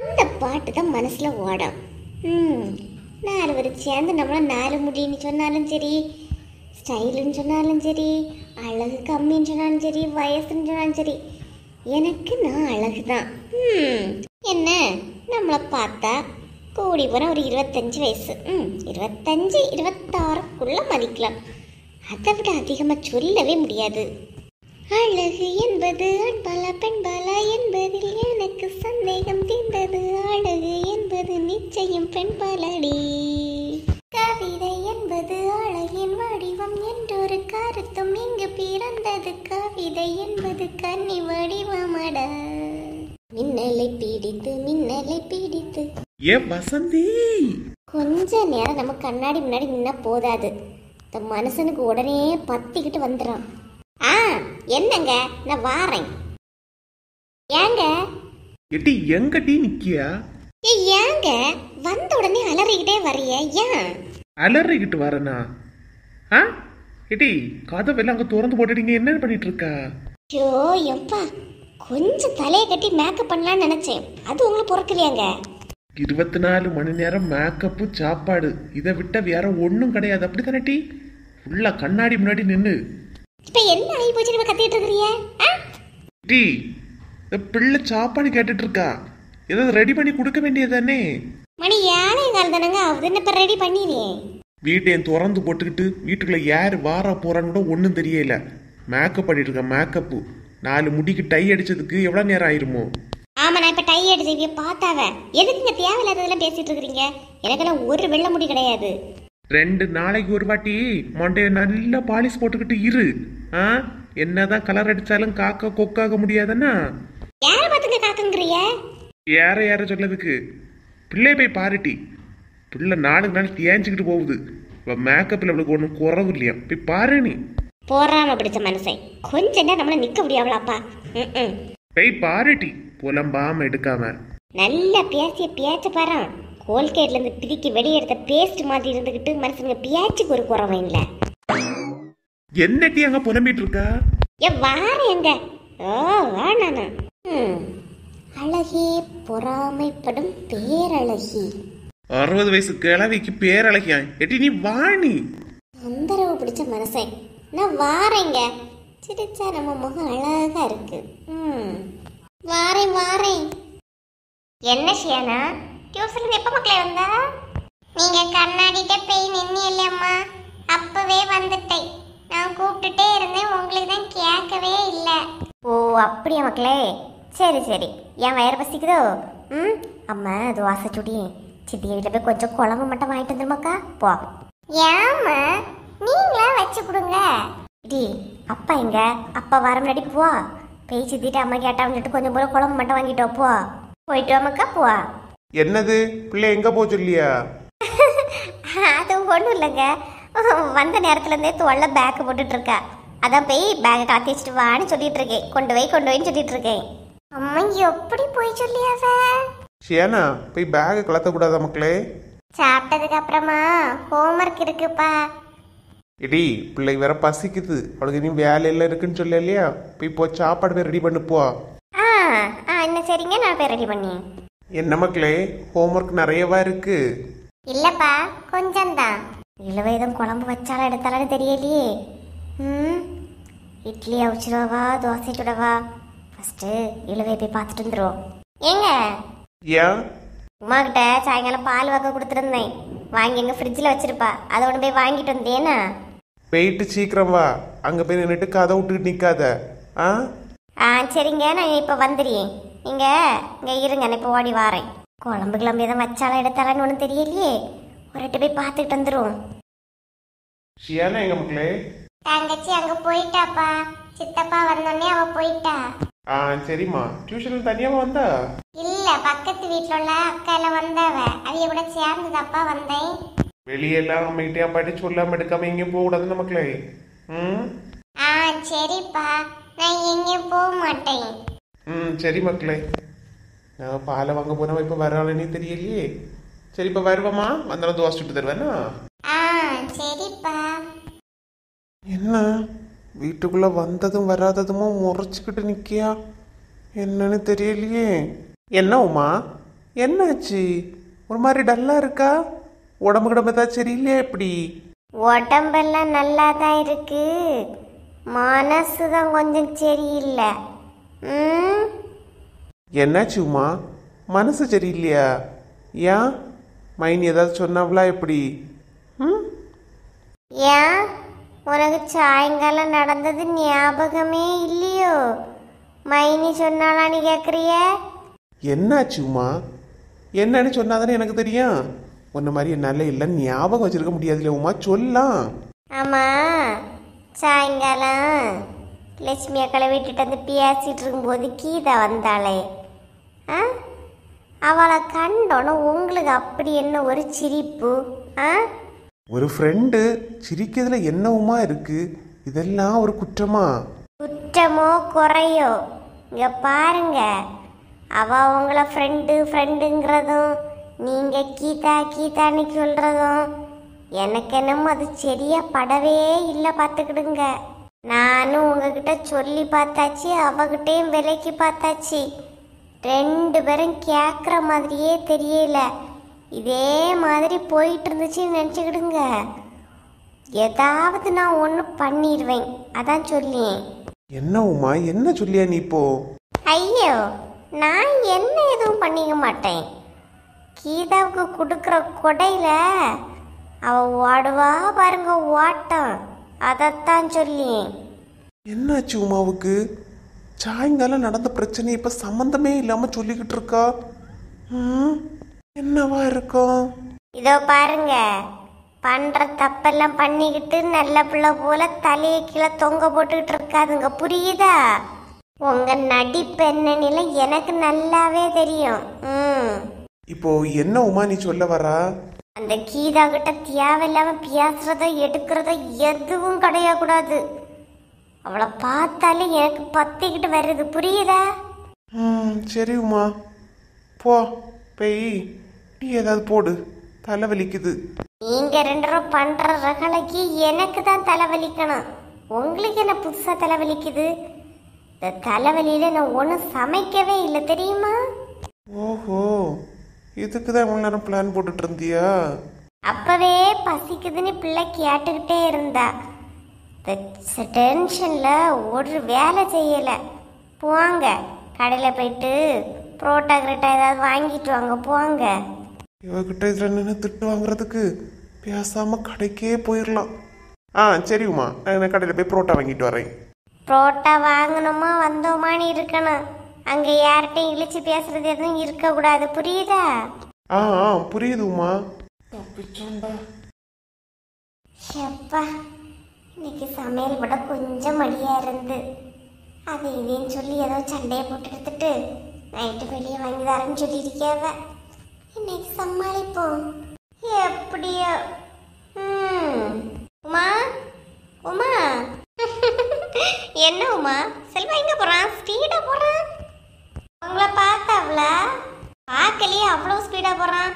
அந்த பாட்டு தான் மனசுல ஓடும். 4 பேர் சேர்ந்து நம்மள 4 முடின்னு சொன்னாலும் சரி, ஸ்டைலுன்னு சொன்னாலும் சரி, அழகு கம்மின்னு சொன்னாலும் சரி, வயசுன்னு சொன்னாலும் சரி, எனக்கு நான் அழகுதான். என்ன நம்மளை பார்த்தா கூடி போன ஒரு 25 வயசு, 25 26க்குள்ள மதிக்கலாம். அதை விட அதிகமாக சொல்லவே முடியாது. அழகு என்பது ஆண்பாலா பெண்பாலா என்பதில் எனக்கு சந்தேகம் தீர்ந்தது. அழகு என்பது நிச்சயம் பெண்பாலடி. கவிதை என்பது அழகின் வடிவம் என்றொரு கருத்தும் இங்கு பிறந்தது. கவிதை என்பது கன்னி வடிவமடா. மின்னலை பீடித்து ஏ வசந்தி, கொஞ்ச நேரம் நம்ம கண்ணாடி முன்னாடி நின்னா போதாது, இந்த மனுஷனுக்கு உடனே பத்திக்கிட்டு வந்துடும். என்னங்க நான் வாரேன். ஏங்க எட்டி எங்கடி நிக்கியா? ஏங்க வந்த உடனே அலறிக்கிட்டே வரைய? ஏன் அலறிக்கிட்டு வரனா? எட்டி கதவெல்லாம் அங்க திறந்து போட்டுட்டீங்க, என்ன பண்ணிட்டு இருக்கா? ஐயோ எப்பா, கொஞ்சம் தலையை கட்டி மேக்கப் பண்ணலான்னு நினைச்சேன், அது உங்களுக்கு பொறுக்கலையாங்க? 24 மணி நேரம் மேக்கப்பு சாப்பாடு, இதை விட்ட வேற ஒன்றும் கிடையாது. அப்படி தானே டி? ஃபுல்லா கண்ணாடி முன்னாடி நின்று இப்ப என்ன ஆகி போச்சு நம்ம கத்திட்டு இருக்கிறீங்க? டி இந்த பிள்ளை சாப்பாடு கேட்டுட்டு இருக்கா, ஏதாவது ரெடி பண்ணி கொடுக்க வேண்டியதானே? மணி 7:15 தானங்க ஆகுது, என்ன இப்ப ரெடி பண்ணிடுறேன். வீட்டையும் திறந்து போட்டுக்கிட்டு வீட்டுக்குள்ள யார் வாரா போறான்னு கூட ஒன்றும் தெரியல. மேக்கப் பண்ணிட்டு இருக்கா, மேக்கப்பு. 4 முடிக்கு டை அடிச்சதுக்கு எவ்வளோ நேரம் ஆயிருமோ? ஆமா, நான் இப்ப டை அடிச்சு பார்த்தாவ. எதுக்குங்க தேவையில்லாததெல்லாம் பேசிட்டு இருக்கிறீங்க? எனக்கெல்லாம் ஒரு வெள்ளை முடி கிடையாது. 2 நாளைக்கு ஒரு வாட்டி மண்டைய நல்லா பாலிஷ் போட்டுக்கிட்டு இரு. என்னதான் கலர் அடிச்சாலும் காக்கா கொக்காக முடியாதுன்னா? யார பாத்துங்க காக்கங்கறிய? யார சொல்லதுக்கு? பிள்ளைய போய் பாருட்டி. பிள்ளை நாளுக்கு நாள் தேஞ்சுக்கிட்டு போகுது. மேக்கப்ல அவளுக்கு ஒன்றும் குறவு இல்லையா, போய் பாரு. நீ போறாம பிடிச்ச மனுஷன் கொஞ்ச நேரம் நம்மள நிக்க முடியாவளாப்பா? போய் பாருட்டி, புலம்பாம எடுக்காம. நல்லா பேசிய பேச்ச பாரு. கோல்கேட்ல இருந்து பிரிக்கி வெளியே எடுத்த பேஸ்ட் மாதிரி இருந்துகிட்டு மனுஷங்க பேச்சுக்கு ஒரு குறவும் இல்ல. என்னட்டி அங்க புலம்பிட்டு இருக்கா? வாரேங்க. வாணானா? அழகே பொறாமைப்படும் பேரழகி. 60 வயசு கிழவிக்கு பேரழகியா? எட்டி நீ வாணி. தொந்தரவு பிடிச்ச மனுஷன். நான் வாரேங்க. சிரிச்சா நம்ம முகம் அழகா இருக்கு. வாரேன். என்ன ஷியானா, டியூஷன்ல எப்ப மக்களே வந்தா? நீங்க கண்ணாடிட்ட போய் நின்னியல்லம்மா, அப்பவே வந்துட்டேன். நான் கூப்பிட்டுட்டே இருந்தேன், உங்களுக்கு தான் கேட்கவே இல்லை. ஓ அப்படியா மக்களே, சரி. என் வயிறு பசிக்குதோ? அம்மா தோசை சுடி. சித்தி வீட்டில் போய் கொஞ்சம் குழம்பு மட்டும் வாங்கிட்டு வந்துருமாக்கா, போ. ஏம்மா நீங்களா வச்சு கொடுங்க. டி அப்பா எங்க? அப்பா வர முன்னாடி போ. போய் சித்திட்டு அம்மா கேட்டா வந்துட்டு கொஞ்சம் போல குழம்பு மட்டும் வாங்கிட்டு போ. போயிட்டு வாமக்கா, போ. என்னது பிள்ளை எங்க போ சொல்லியா? அது ஒன்றும் இல்லைங்க, வந்த நேரத்துல இருந்தே தோல்ல பேக் போட்டுட்டு இருக்கா. அதான் போய் பேக்கை காத்தி வச்சுட்டு வான்னு சொல்லிட்டு இருக்கேன். கொண்டு வைன்னு சொல்லிட்டு இருக்கேன். அம்மா எப்படி போய் சொல்லியாவ? ஷியானா போய் பேக்கை கலத்த கூடாதா மக்களே? சாப்பிட்டதுக்கு அப்புறமா ஹோம்ஒர்க் இருக்குப்பா. இடி பிள்ளை வேற பசிக்குது, அவளுக்கு இனி வேலையெல்லாம் இருக்குன்னு சொல்ல இல்லையா? போய் சாப்பாடு போய் ரெடி பண்ணு போ. என்ன சரிங்க, நான் போய் ரெடி பண்ணி. என்ன மக்களே ஹோம்ஒர்க் நிறையவா இருக்கு? இல்லப்பா கொஞ்சம்தான். இளவயதும் குழம்பு வச்சாலும் எடுத்தாலும் தெரியலையே. இட்லி அவிச்சிடவா தோசை சுடவா? ஃபர்ஸ்ட் இளவையை போய் பார்த்துட்டு வந்துடும். ஏங்க ஏன் உமா கிட்ட சாயங்காலம் பால் வாக்க கொடுத்துருந்தேன், வாங்கி எங்க ஃப்ரிட்ஜில் வச்சிருப்பா, அதை ஒன்று போய் வாங்கிட்டு வந்தேனா. போயிட்டு சீக்கிரம் வா, அங்க போய் நின்றுட்டு கதை விட்டுக்கிட்டு நிக்காத. ஆ ஆ சரிங்க, நான் இப்போ வந்துடுறேன். நீங்கள் இங்கே இருங்க, நான் இப்போ ஓடி வாரேன். குழம்பு கிளம்பு எதுவும் வச்சாலும் எடுத்தாலான்னு ஒன்றும் தெரியலையே, ஒரு எட்டு போய் பார்த்துக்கிட்டு வந்துடும். ஷியானா எங்க மக்களே? தங்கச்சி அங்கே போயிட்டாப்பா, சித்தப்பா வந்தோடனே அவ போயிட்டா. ஆ சரிம்மா. டியூஷன் தனியாவா வந்தா? இல்ல, பக்கத்து வீட்டில் உள்ள அக்கா எல்லாம் வந்தாவ, அவைய கூட சேர்ந்துதாப்பா வந்தேன். வெளியெல்லாம் அம்மிக்கிட்டே படிச்சு சொல்லாம எடுக்காம எங்கேயும் போக கூடாதுன்னு மக்களே. ம் ஆ சரிப்பா, நான் எங்கேயும் போக மாட்டேன். சரி மக்களே. நான் பாலை வாங்க போனவ இப்ப வராளே தெரியலையே. சரி இப்ப வருவமா, வந்தாலும் தோசை சுட்டு தருவேனா? ஆ சரிப்பா. என்ன வீட்டுக்குள்ள வந்ததும் வராததுமோ முறைச்சுக்கிட்டு நிக்கியா, என்னன்னு தெரியலையே. என்ன உமா, என்னாச்சு? ஒரு மாதிரி டல்லா இருக்கா? உடம்பு கிடம்பு ஏதாவது சரியில்லையா? எப்படி? உடம்பெல்லாம் நல்லா தான் இருக்கு, மனசு தான் கொஞ்சம் சரியில்லை. என்னாச்சு உமா, மனசு சரியில்லையா? ஏன் மைனி ஏதாவது சொன்னாவளா? எப்படி? ஏன் உனக்கு சாயங்காலம் நடந்தது ஞாபகமே இல்லையோ? மைனி சொன்னாலான்னு கேட்குறிய? என்னாச்சு உமா? என்னன்னு சொன்னாதானே எனக்கு தெரியும். உன்ன மாதிரி என்னால எல்லாம் ஞாபகம் வச்சிருக்க முடியாதுல்ல உமா, சொல்லலாம். ஆமா, சாயங்காலம் லட்சுமி அக்களை விட்டுட்டு வந்து பேசிட்டு இருக்கும்போது கீதா வந்தாளே, அவளை கண்டோன்னு உங்களுக்கு அப்படி என்ன ஒரு சிரிப்பு? ஒரு ஃப்ரெண்டு சிரிக்கிறதுல என்னவுமா இருக்கு? இதெல்லாம் ஒரு குற்றமா? குற்றமோ குறையோ, இங்க பாருங்க, அவ உங்களை ஃப்ரெண்டுங்கிறதும் நீங்க கீதா கீதான்னு சொல்றதும் எனக்கு என்னமோ அது சரியா படவே இல்லை. பார்த்துக்கிடுங்க, நானும் உங்ககிட்ட சொல்லி பார்த்தாச்சு, அவகிட்டையும் விலைக்கு பார்த்தாச்சு, ரெண்டு பேரும் கேட்குற மாதிரியே தெரியல. இதே மாதிரி போயிட்டு இருந்துச்சுன்னு நினச்சிக்கிடுங்க, ஏதாவது நான் ஒன்று பண்ணிடுவேன். அதான் சொல்லியேன். என்ன உமா, என்ன சொல்லியா நீ இப்போ? ஐயோ, நான் என்ன எதுவும் பண்ணிக்க மாட்டேன். கீதாவுக்கு கொடுக்குற கொடையில அவ ஓடுவா பாருங்க, ஓட்டம், அதைத்தான் சொல்லியேன். என்னாச்சு உமாவுக்கு? சாயங்காலம் நடந்த பிரச்சனை இப்ப சம்பந்தமே இல்லாம சொல்லிக்கிட்டு இருக்கா. என்னவா இருக்கும்? இதோ பாருங்க, பண்ற தப்பெல்லாம் பண்ணிக்கிட்டு நல்ல பிள்ளை போல தலையை கீழே தொங்க போட்டுக்கிட்டு இருக்காதுங்க, புரியுதா? உங்க நடிப்பு என்னன்னு எனக்கு நல்லாவே தெரியும். இப்போ என்ன உமா நீ சொல்ல வரா? அந்த கீதா கிட்ட தேவையில்லாம பேசுறதோ எடுக்கிறதோ எதுவும் கிடையக்கூடாது. அவளை பார்த்தாலே எனக்கு பத்திக்கிட்டு வருது, புரியுதா? சரி உமா, போ போய் நீ ஏதாவது போடு, தலைவலிக்குது. நீங்க ரெண்டு பேரும் பண்ற ரகலைக்கு எனக்கு தான் தலைவலிக்கணும். உங்களுக்கு என்ன புதுசா தலைவலிக்குது? இந்த தலைவலியில நான் ஒன்றும் சமைக்கவே இல்லை, தெரியுமா? ஓஹோ, இதுக்குதான் இவ்வளவு நேரம் பிளான் போட்டுட்டு இருந்தியா? அப்பவே பசிக்குதுன்னு பிள்ளை கேட்டுக்கிட்டே இருந்தா. டென்ஷன்ல ஒரு வேலை செய்யல. போங்க, கடையில போயிட்டு புரோட்டா கிரோட்டா ஏதாவது வாங்கிட்டு வாங்க, போங்க. இவகிட்ட இதுல நின்று திட்டு வாங்குறதுக்கு பேசாம கடைக்கே போயிடலாம். சரி உமா, நான் கடையில போய் புரோட்டா வாங்கிட்டு வரேன். புரோட்டா வாங்கணுமா வந்தோமான்னு இருக்கணும், அங்க யார்கிட்டையும் இழிச்சு பேசுறது எதுவும் இருக்க கூடாது, புரியுதா? புரியுது உமா. எப்பா, இன்னைக்கு சமையல் விட கொஞ்சம் மடியா இருந்து அது இதையும் சொல்லி ஏதோ சண்டையை போட்டு எடுத்துட்டு நைட்டு வெளியே வாங்கி தரேன்னு சொல்லியிருக்கேவ. இன்னைக்கு சமாளிப்போம் எப்படியோ. உமா உமா என்ன உமா, செல்வா எங்க போறான்? ஸ்பீடா போறான். உங்களை பார்த்தாவ்ல, பார்க்கலையே, அவ்வளவு ஸ்பீடா போறான்.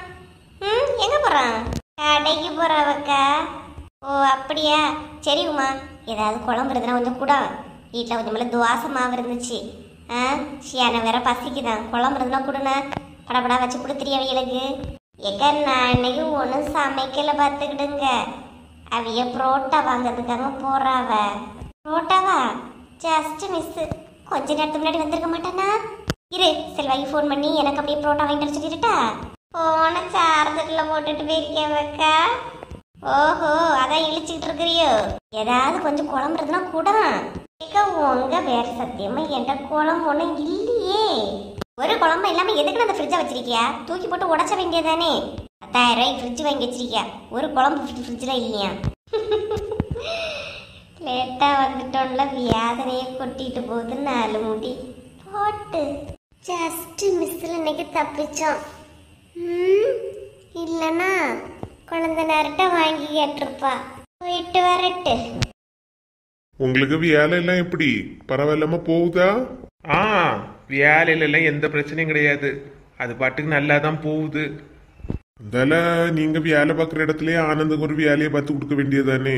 எங்க போறான்? கடைக்கு போறாவக்கா. ஓ அப்படியா, சரி உமா, ஏதாவது குழம்பு இருந்ததுன்னா கொஞ்சம் கூட. வீட்டில் கொஞ்சம் மேலே தோசை மாவு இருந்துச்சு. ஷியான வேற பசிக்குதான், குழம்பு இருந்ததுன்னா கூடண்ணா படப்படா வச்சு கொடுத்துறியா அவியலுக்கு? ஏக்கா நான் இன்னைக்கு ஒன்றும் சமைக்கல, பார்த்துக்கிடுங்க. அவிய புரோட்டா வாங்கிறதுக்காக போறாவ. புரோட்டாவா? Just miss. கொஞ்ச நேரத்துக்கு முன்னாடி வந்திருக்க மாட்டேன்னா? இரு, செல்வாய்க்கு ஃபோன் பண்ணி எனக்கு அப்படியே புரோட்டா வாங்கிட்டு சொல்லிட்டா. போன சார்ஜர்ல போட்டுட்டு போயிருக்கேன் அக்கா. ஓஹோ, அதான் இழிச்சுக்கிட்டு இருக்கிறியோ. ஏதாவது கொஞ்சம் குழம்பு இருந்தா கூட. உங்க வேற சத்தியமா என்கிட்ட குழம்பு ஒண்ணும் இல்லையே. ஒரு குழம்பு இல்லாம எதுக்கு அந்த ஃப்ரிட்ஜை வச்சிருக்கியா? தூக்கி போட்டு உடைச்ச வேண்டியதானே. 10,000 ரூபாய்க்கு ஃப்ரிட்ஜ் வாங்கி வச்சிருக்கியா, ஒரு குழம்பு ஃப்ரிட்ஜ்ல இல்லையா? லேட்டா வந்துட்டோம்ல, வியாதனையை கொட்டிட்டு போகுது 4 முடி போட்டு. ஜஸ்ட் மிஸ்ல இன்னைக்கு தப்பிச்சோம். இல்லைன்னா குழந்தை நேரட்ட வாங்கி கேட்டிருப்பா. போயிட்டு வரட்டு. உங்களுக்கு வேலை எல்லாம் எப்படி பரவாயில்லாம போகுதா? வேலையில எல்லாம் எந்த பிரச்சனையும் கிடையாது. அது பாட்டுக்கு நல்லா தான் போகுது. அதனால நீங்க வேலை பார்க்குற இடத்துலயே ஆனந்துக்கு ஒரு வேலையை பார்த்து கொடுக்க வேண்டியதானே.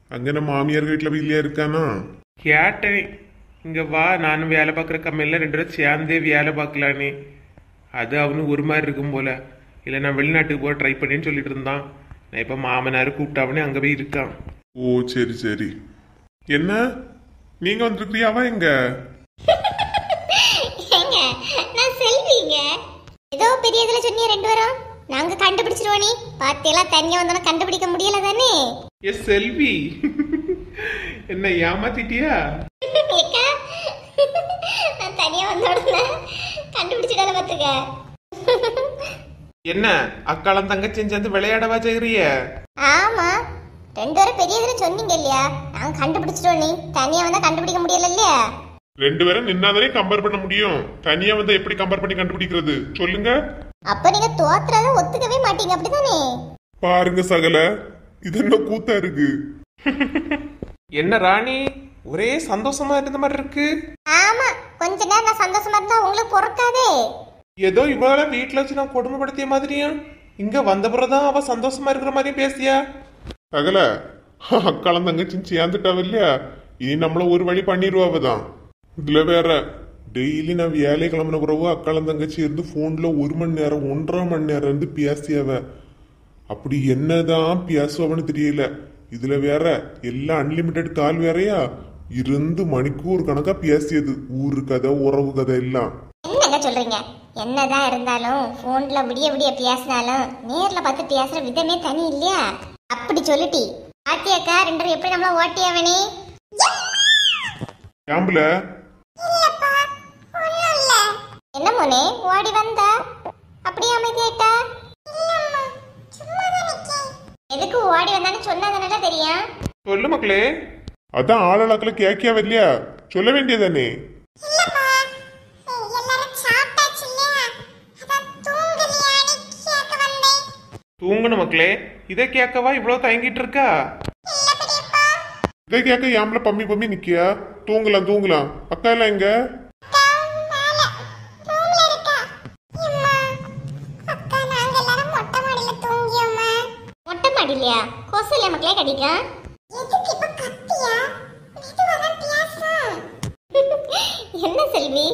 அங்க நம்ம மாமியார் வீட்டுல வீட்லயா இருக்கானா? கேட்டேன், இங்க வா, நானும் வேலை பார்க்குற கம்பெனில 2 பேரும் சேர்ந்தே வேலை பார்க்கலானே. அது அவனு ஒரு மாதிரி இருக்கும் போல. இல்லை நான் வெளிநாட்டுக்கு போக ட்ரை பண்ணேன்னு சொல்லிட்டு இருந்தான். நான் இப்போ மாமனார் கூப்பிட்டாவனே அங்கே போய் இருக்கான். ஓ சரி சரி. என்ன நீங்க வந்துருக்கிறியாவா? எங்க நான் செல்விங்க. ஏதோ பெரிய இதுல சொன்னிய 2 பேரும் நாங்க கண்டுபிடிச்சிருவோம். நீ பாத்தியெல்லாம் தனியா வந்தோம், கண்டுபிடிக்க முடியல தானே. எஸ் செல்வி, என்ன ஏமாத்திட்டியா? நான் தனியா வந்தோட கண்டுபிடிச்சிட்டால பாத்துக்க. என்ன அக்காலம் தங்கச்சியும் சேர்ந்து விளையாடவா செய்யறிய? ஆமா, 2 பேரும் பெரிய இதுல சொன்னீங்க இல்லையா, நாங்க கண்டுபிடிச்சிட்டோம். நீ தனியா வந்தா கண்டுபிடிக்க முடியல இல்லையா? 2 பேரும் நின்னாதானே கம்பேர் பண்ண முடியும். தனியா வந்து எப்படி கம்பேர் பண்ணி கண்டுபிடிக்கிறது சொல்லுங்க. அப்ப நீங்க தோத்துறத ஒத்துக்கவே மாட்டீங்க அப்படிதானே? பாருங்க சகல, இது என்ன கூத்தா இருக்கு. என்ன ராணி, ஒரே சந்தோஷமா இருந்த மாதிரி இருக்கு. ஆமா, கொஞ்ச நேரம் நான் சந்தோஷமா இருந்தா உங்களுக்கு பொறுக்காதே. ஏதோ இவள வீட்டுல வச்சு நான் கொடுமைப்படுத்திய மாதிரியா, இங்க வந்த பிறகுதான் அவ சந்தோஷமா இருக்கிற மாதிரியும் பேசியா? சகல, அக்காலம் தங்கச்சின்னு சேர்ந்துட்டாவ இல்லையா, இனி நம்மள ஒரு வழி பண்ணிடுவாவதான். இதுல வேற டெய்லி நான் வேலை கிளம்பின பிறகு அக்காலம் தங்கச்சி இருந்து போன்ல 1 மணி நேரம் 1.5 மணி நேரம் இருந்து பேசியாவ. அப்படி என்னதான் பேசுவாவன்னு தெரியல. இதுல வேற எல்லாம் அன்லிமிட்டெட் கால் வேறையா, இருந்து மணிக்கூர் கணக்கா பேசியது. ஊரு கதை உறவு கதை எல்லாம். என்னங்க சொல்றீங்க? என்னதான் இருந்தாலும் போன்ல விடிய விடிய பேசினாலும் நேர்ல பார்த்து பேசுற விதமே தனி இல்லையா? அப்படி சொல்லிட்டி ஆட்டியக்கா 2 பேரும் எப்படி நம்மள ஓட்டியாவனே? ஏம்புல என்ன மோனே ஓடி வந்தா அப்படியே அமைதியாயிட்டா? எதுக்கு ஓடி வந்தான்னு சொன்னதுனால தெரியும். சொல்லு மக்களே. அதான் ஆளாக்களை கேக்கியாவ இல்லையா, சொல்ல வேண்டியதானே. தூங்கணும் மக்களே. இதை கேட்கவா இவ்வளவு தயங்கிட்டு இருக்கா? இதை கேட்க ஏம்புல பம்மி பம்மி நிக்கியா? தூங்கலாம் தூங்கலாம். அக்கா எல்லாம் எங்க? மொட்டை மாடிலையா? கொசுல மக்களே கடிக்கா. என்ன செல்வி,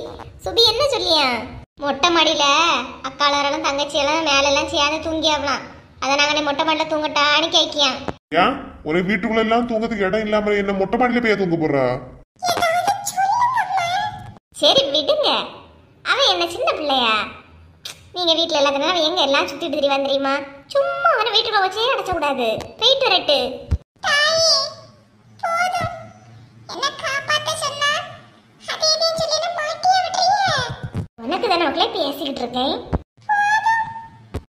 சுபி என்ன சொல்லியா? மொட்டை மாடியில அக்காளரெல்லாம் தங்கச்சியெல்லாம் மேல எல்லாம் சேர்ந்து தூங்கியாவலாம். அதை நாங்க மொட்டை மாடியில தூங்கட்டான்னு கேக்கியா. ஏன் ஒரு வீட்டுக்குள்ள எல்லாம் தூங்கறதுக்கு இடம் இல்லாம என்ன மொட்டை மாடியில போய் தூங்க போறா? சரி விடுங்க, அவன் என்ன சின்ன பிள்ளையா? நீங்க வீட்டுல எல்லாத்தினாலும் எங்க எல்லாம் சுத்திட்டு திரி வந்துறீமா? சும்மா அவனை வீட்டுக்குள்ள வச்சே அடைச்ச கூடாது. போயிட்டு வரட்டு. உனக்கு தானே மக்களே பேசிக்கிட்டு இருக்கேன்.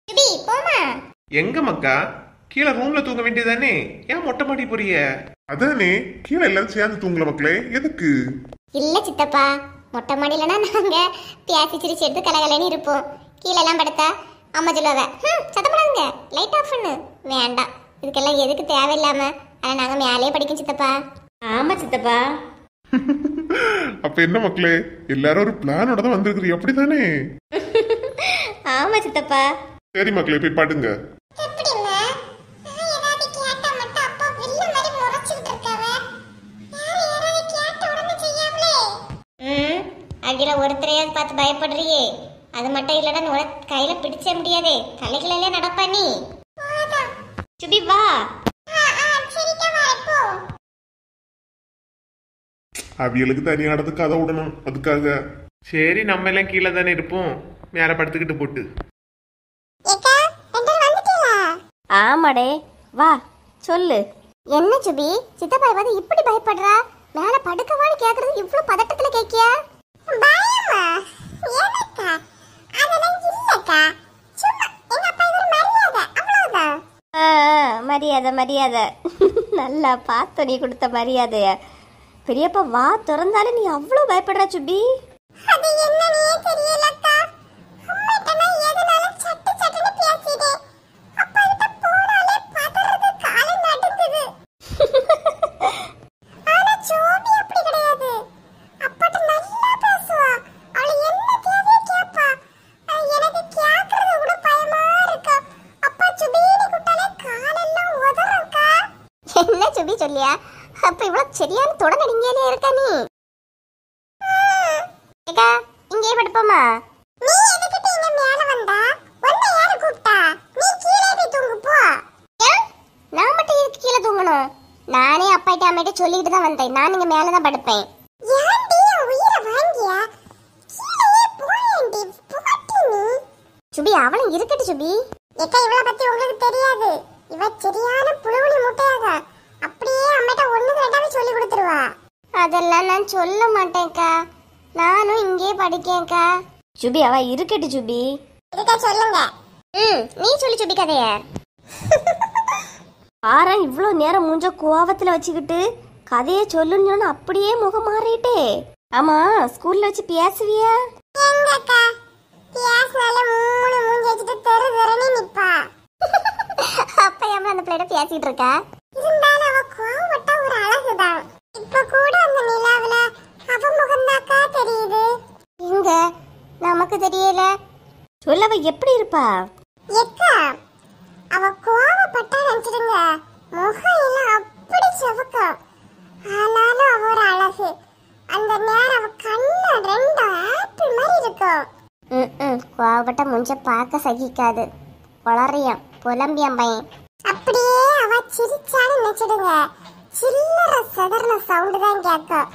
சுபி போமா. எங்க மக்கா? கீழே ரூம்ல தூங்க வேண்டியதானே, ஏன் மொட்டை மாடி போறிய? அதானே, கீழே எல்லாரும் சேர்ந்து தூங்கல மக்களே. எதுக்கு? இல்ல சித்தப்பா, மொட்டை மாடியிலனா நாங்க பேசி சிரிச்சு எடுத்து கலகலன்னு இருப்போம். கீழே எல்லாம் படுத்தா அம்மா சொல்லுவாங்க, சத்தம் போடாதுங்க, லைட் ஆஃப் பண்ணு. வேண்டாம், இதுக்கெல்லாம் எதுக்கு தேவையில்லாம. ஆனா நாங்க மேலேயே படிக்கும் சித்தப்பா. ஆமா சித்தப்பா. அப்ப என்ன மக்களே, எல்லாரும் ஒரு பிளானோட தான் வந்திருக்கிறீங்க அப்படித்தானே? ஆமா சித்தப்பா. சரி மக்களே, போய் பாடுங்க. அகில ஒருத்தரையாவது பார்த்து பயப்படுறியே, அது மட்டும் இல்லடா கையில பிடிச்ச முடியாதே, தலைகளே நடப்பா நீ. சுபி வா. அவியலுக்கு தனியானது கதை விடணும் அதுக்காக. சரி, நம்ம எல்லாம் கீழே தானே இருப்போம், மேல படுத்துக்கிட்டு போட்டு. ஆமாடே, வா சொல்லு. என்ன சுபி, சித்தப்பாய் வந்து இப்படி பயப்படுறா? மேல படுக்கவான்னு கேக்குறது இவ்வளவு பதட்டத்துல கேக்கியா? பயமா? எனக்கா? அதெல்லாம் இல்லக்கா. சும்மா எங்க அப்பா ஒரு மரியாதை, அவ்வளவுதான். மரியாதை மரியாதை. நல்லா பார்த்து நீ கொடுத்த மரியாதைய. பெரியப்பா வா திறந்தாலே நீ அவ்வளவு பயப்படுற சுபி. அது என்னன்னே தெரியலக்கா. அம்மாட்டனா எதனால சட்டு சட்டுன்னு பேசிட்டே. அப்பா கிட்ட போனாலே பதறது, காலை நடுங்குது. ஆனா சோபி அப்படி கிடையாது. அப்பாட்ட நல்லா பேசுவா. அவளை என்ன தேவையோ கேப்பா. எனக்கு கேக்குறது கூட பயமா இருக்கு. அப்பா சுபின்னு கூட்டாலே காலெல்லாம் உதறக்கா. என்ன சுபி சொல்லியா? அப்ப இவ்வளவு சரியான தொடங்கடிங்கலே இருக்க நீ. ஏக்கா இங்கே படுப்போமா? நீ எதுக்கிட்ட இங்க மேல வந்தா? உன்னை யாரு கூப்பிட்டா? நீ கீழே போய் தூங்கு போ. ஏன் நான் மட்டும் இதுக்கு கீழே தூங்கணும்? நானே அப்பாட்ட அம்மாட்ட சொல்லிட்டு தான் வந்தேன். நான் இங்க மேல தான் படுப்பேன். ஏன்டி உயிரை வாங்கியா? கீழே போயேண்டி போட்டி நீ. சுபி அவளும் இருக்கட்டு சுபி. ஏக்கா இவளை பத்தி உங்களுக்கு தெரியாது. இவ சரியான புழுவுனி முட்டையாக. அப்படியே அம்மாட்ட ஒண்ணுக்கு ரெண்டாவே சொல்லி கொடுத்துருவா. அதெல்லாம் நான் சொல்ல மாட்டேன்க்கா. நானும் இங்கே படிக்கேன்க்கா. சுபி அவ இருக்கட்டு சுபி. இருக்கா சொல்லுங்க. நீ சொல்லி சுபி கதைய. ஆரா இவ்ளோ நேரம் மூஞ்ச கோவத்துல வச்சுக்கிட்டு கதையை சொல்லுன்னு அப்படியே முகம் மாறிட்டே. ஆமா ஸ்கூல்ல வச்சு பேசுவியா? எங்கக்கா பேசினால மூணு மூஞ்சி வச்சுட்டு தெரு தெருன்னு நிப்பா. அப்ப ஏன் அந்த பிள்ளைட பேசிட்டு இருக்கா? இருந்தாலும் அவ கோவப்பட்ட ஒரு அழகுதான். இப்ப கூட அந்த நிலாவுல அவ முகம்தாக்கா தெரியுது. இங்க நமக்கு தெரியல. சொல்லவ எப்படி இருப்பா? எக்கா அவ கோவப்பட்டா நினைச்சிடுங்க முகம் எல்லாம் அப்படி செவக்கும். ஆனாலும் அவ ஒரு அழகு. அந்த நேரம் அவ கண்ணு ரெண்டு ஆப்பிள் மாதிரி இருக்கும். கோவப்பட்ட முஞ்ச பார்க்க சகிக்காது. வளரியம் புலம்பியம் பையன். அப்படியே அவ சிரிச்சான்னு நினைச்சிடுங்க சில்லற சதர்ன சவுண்டு தான் கேட்கும்.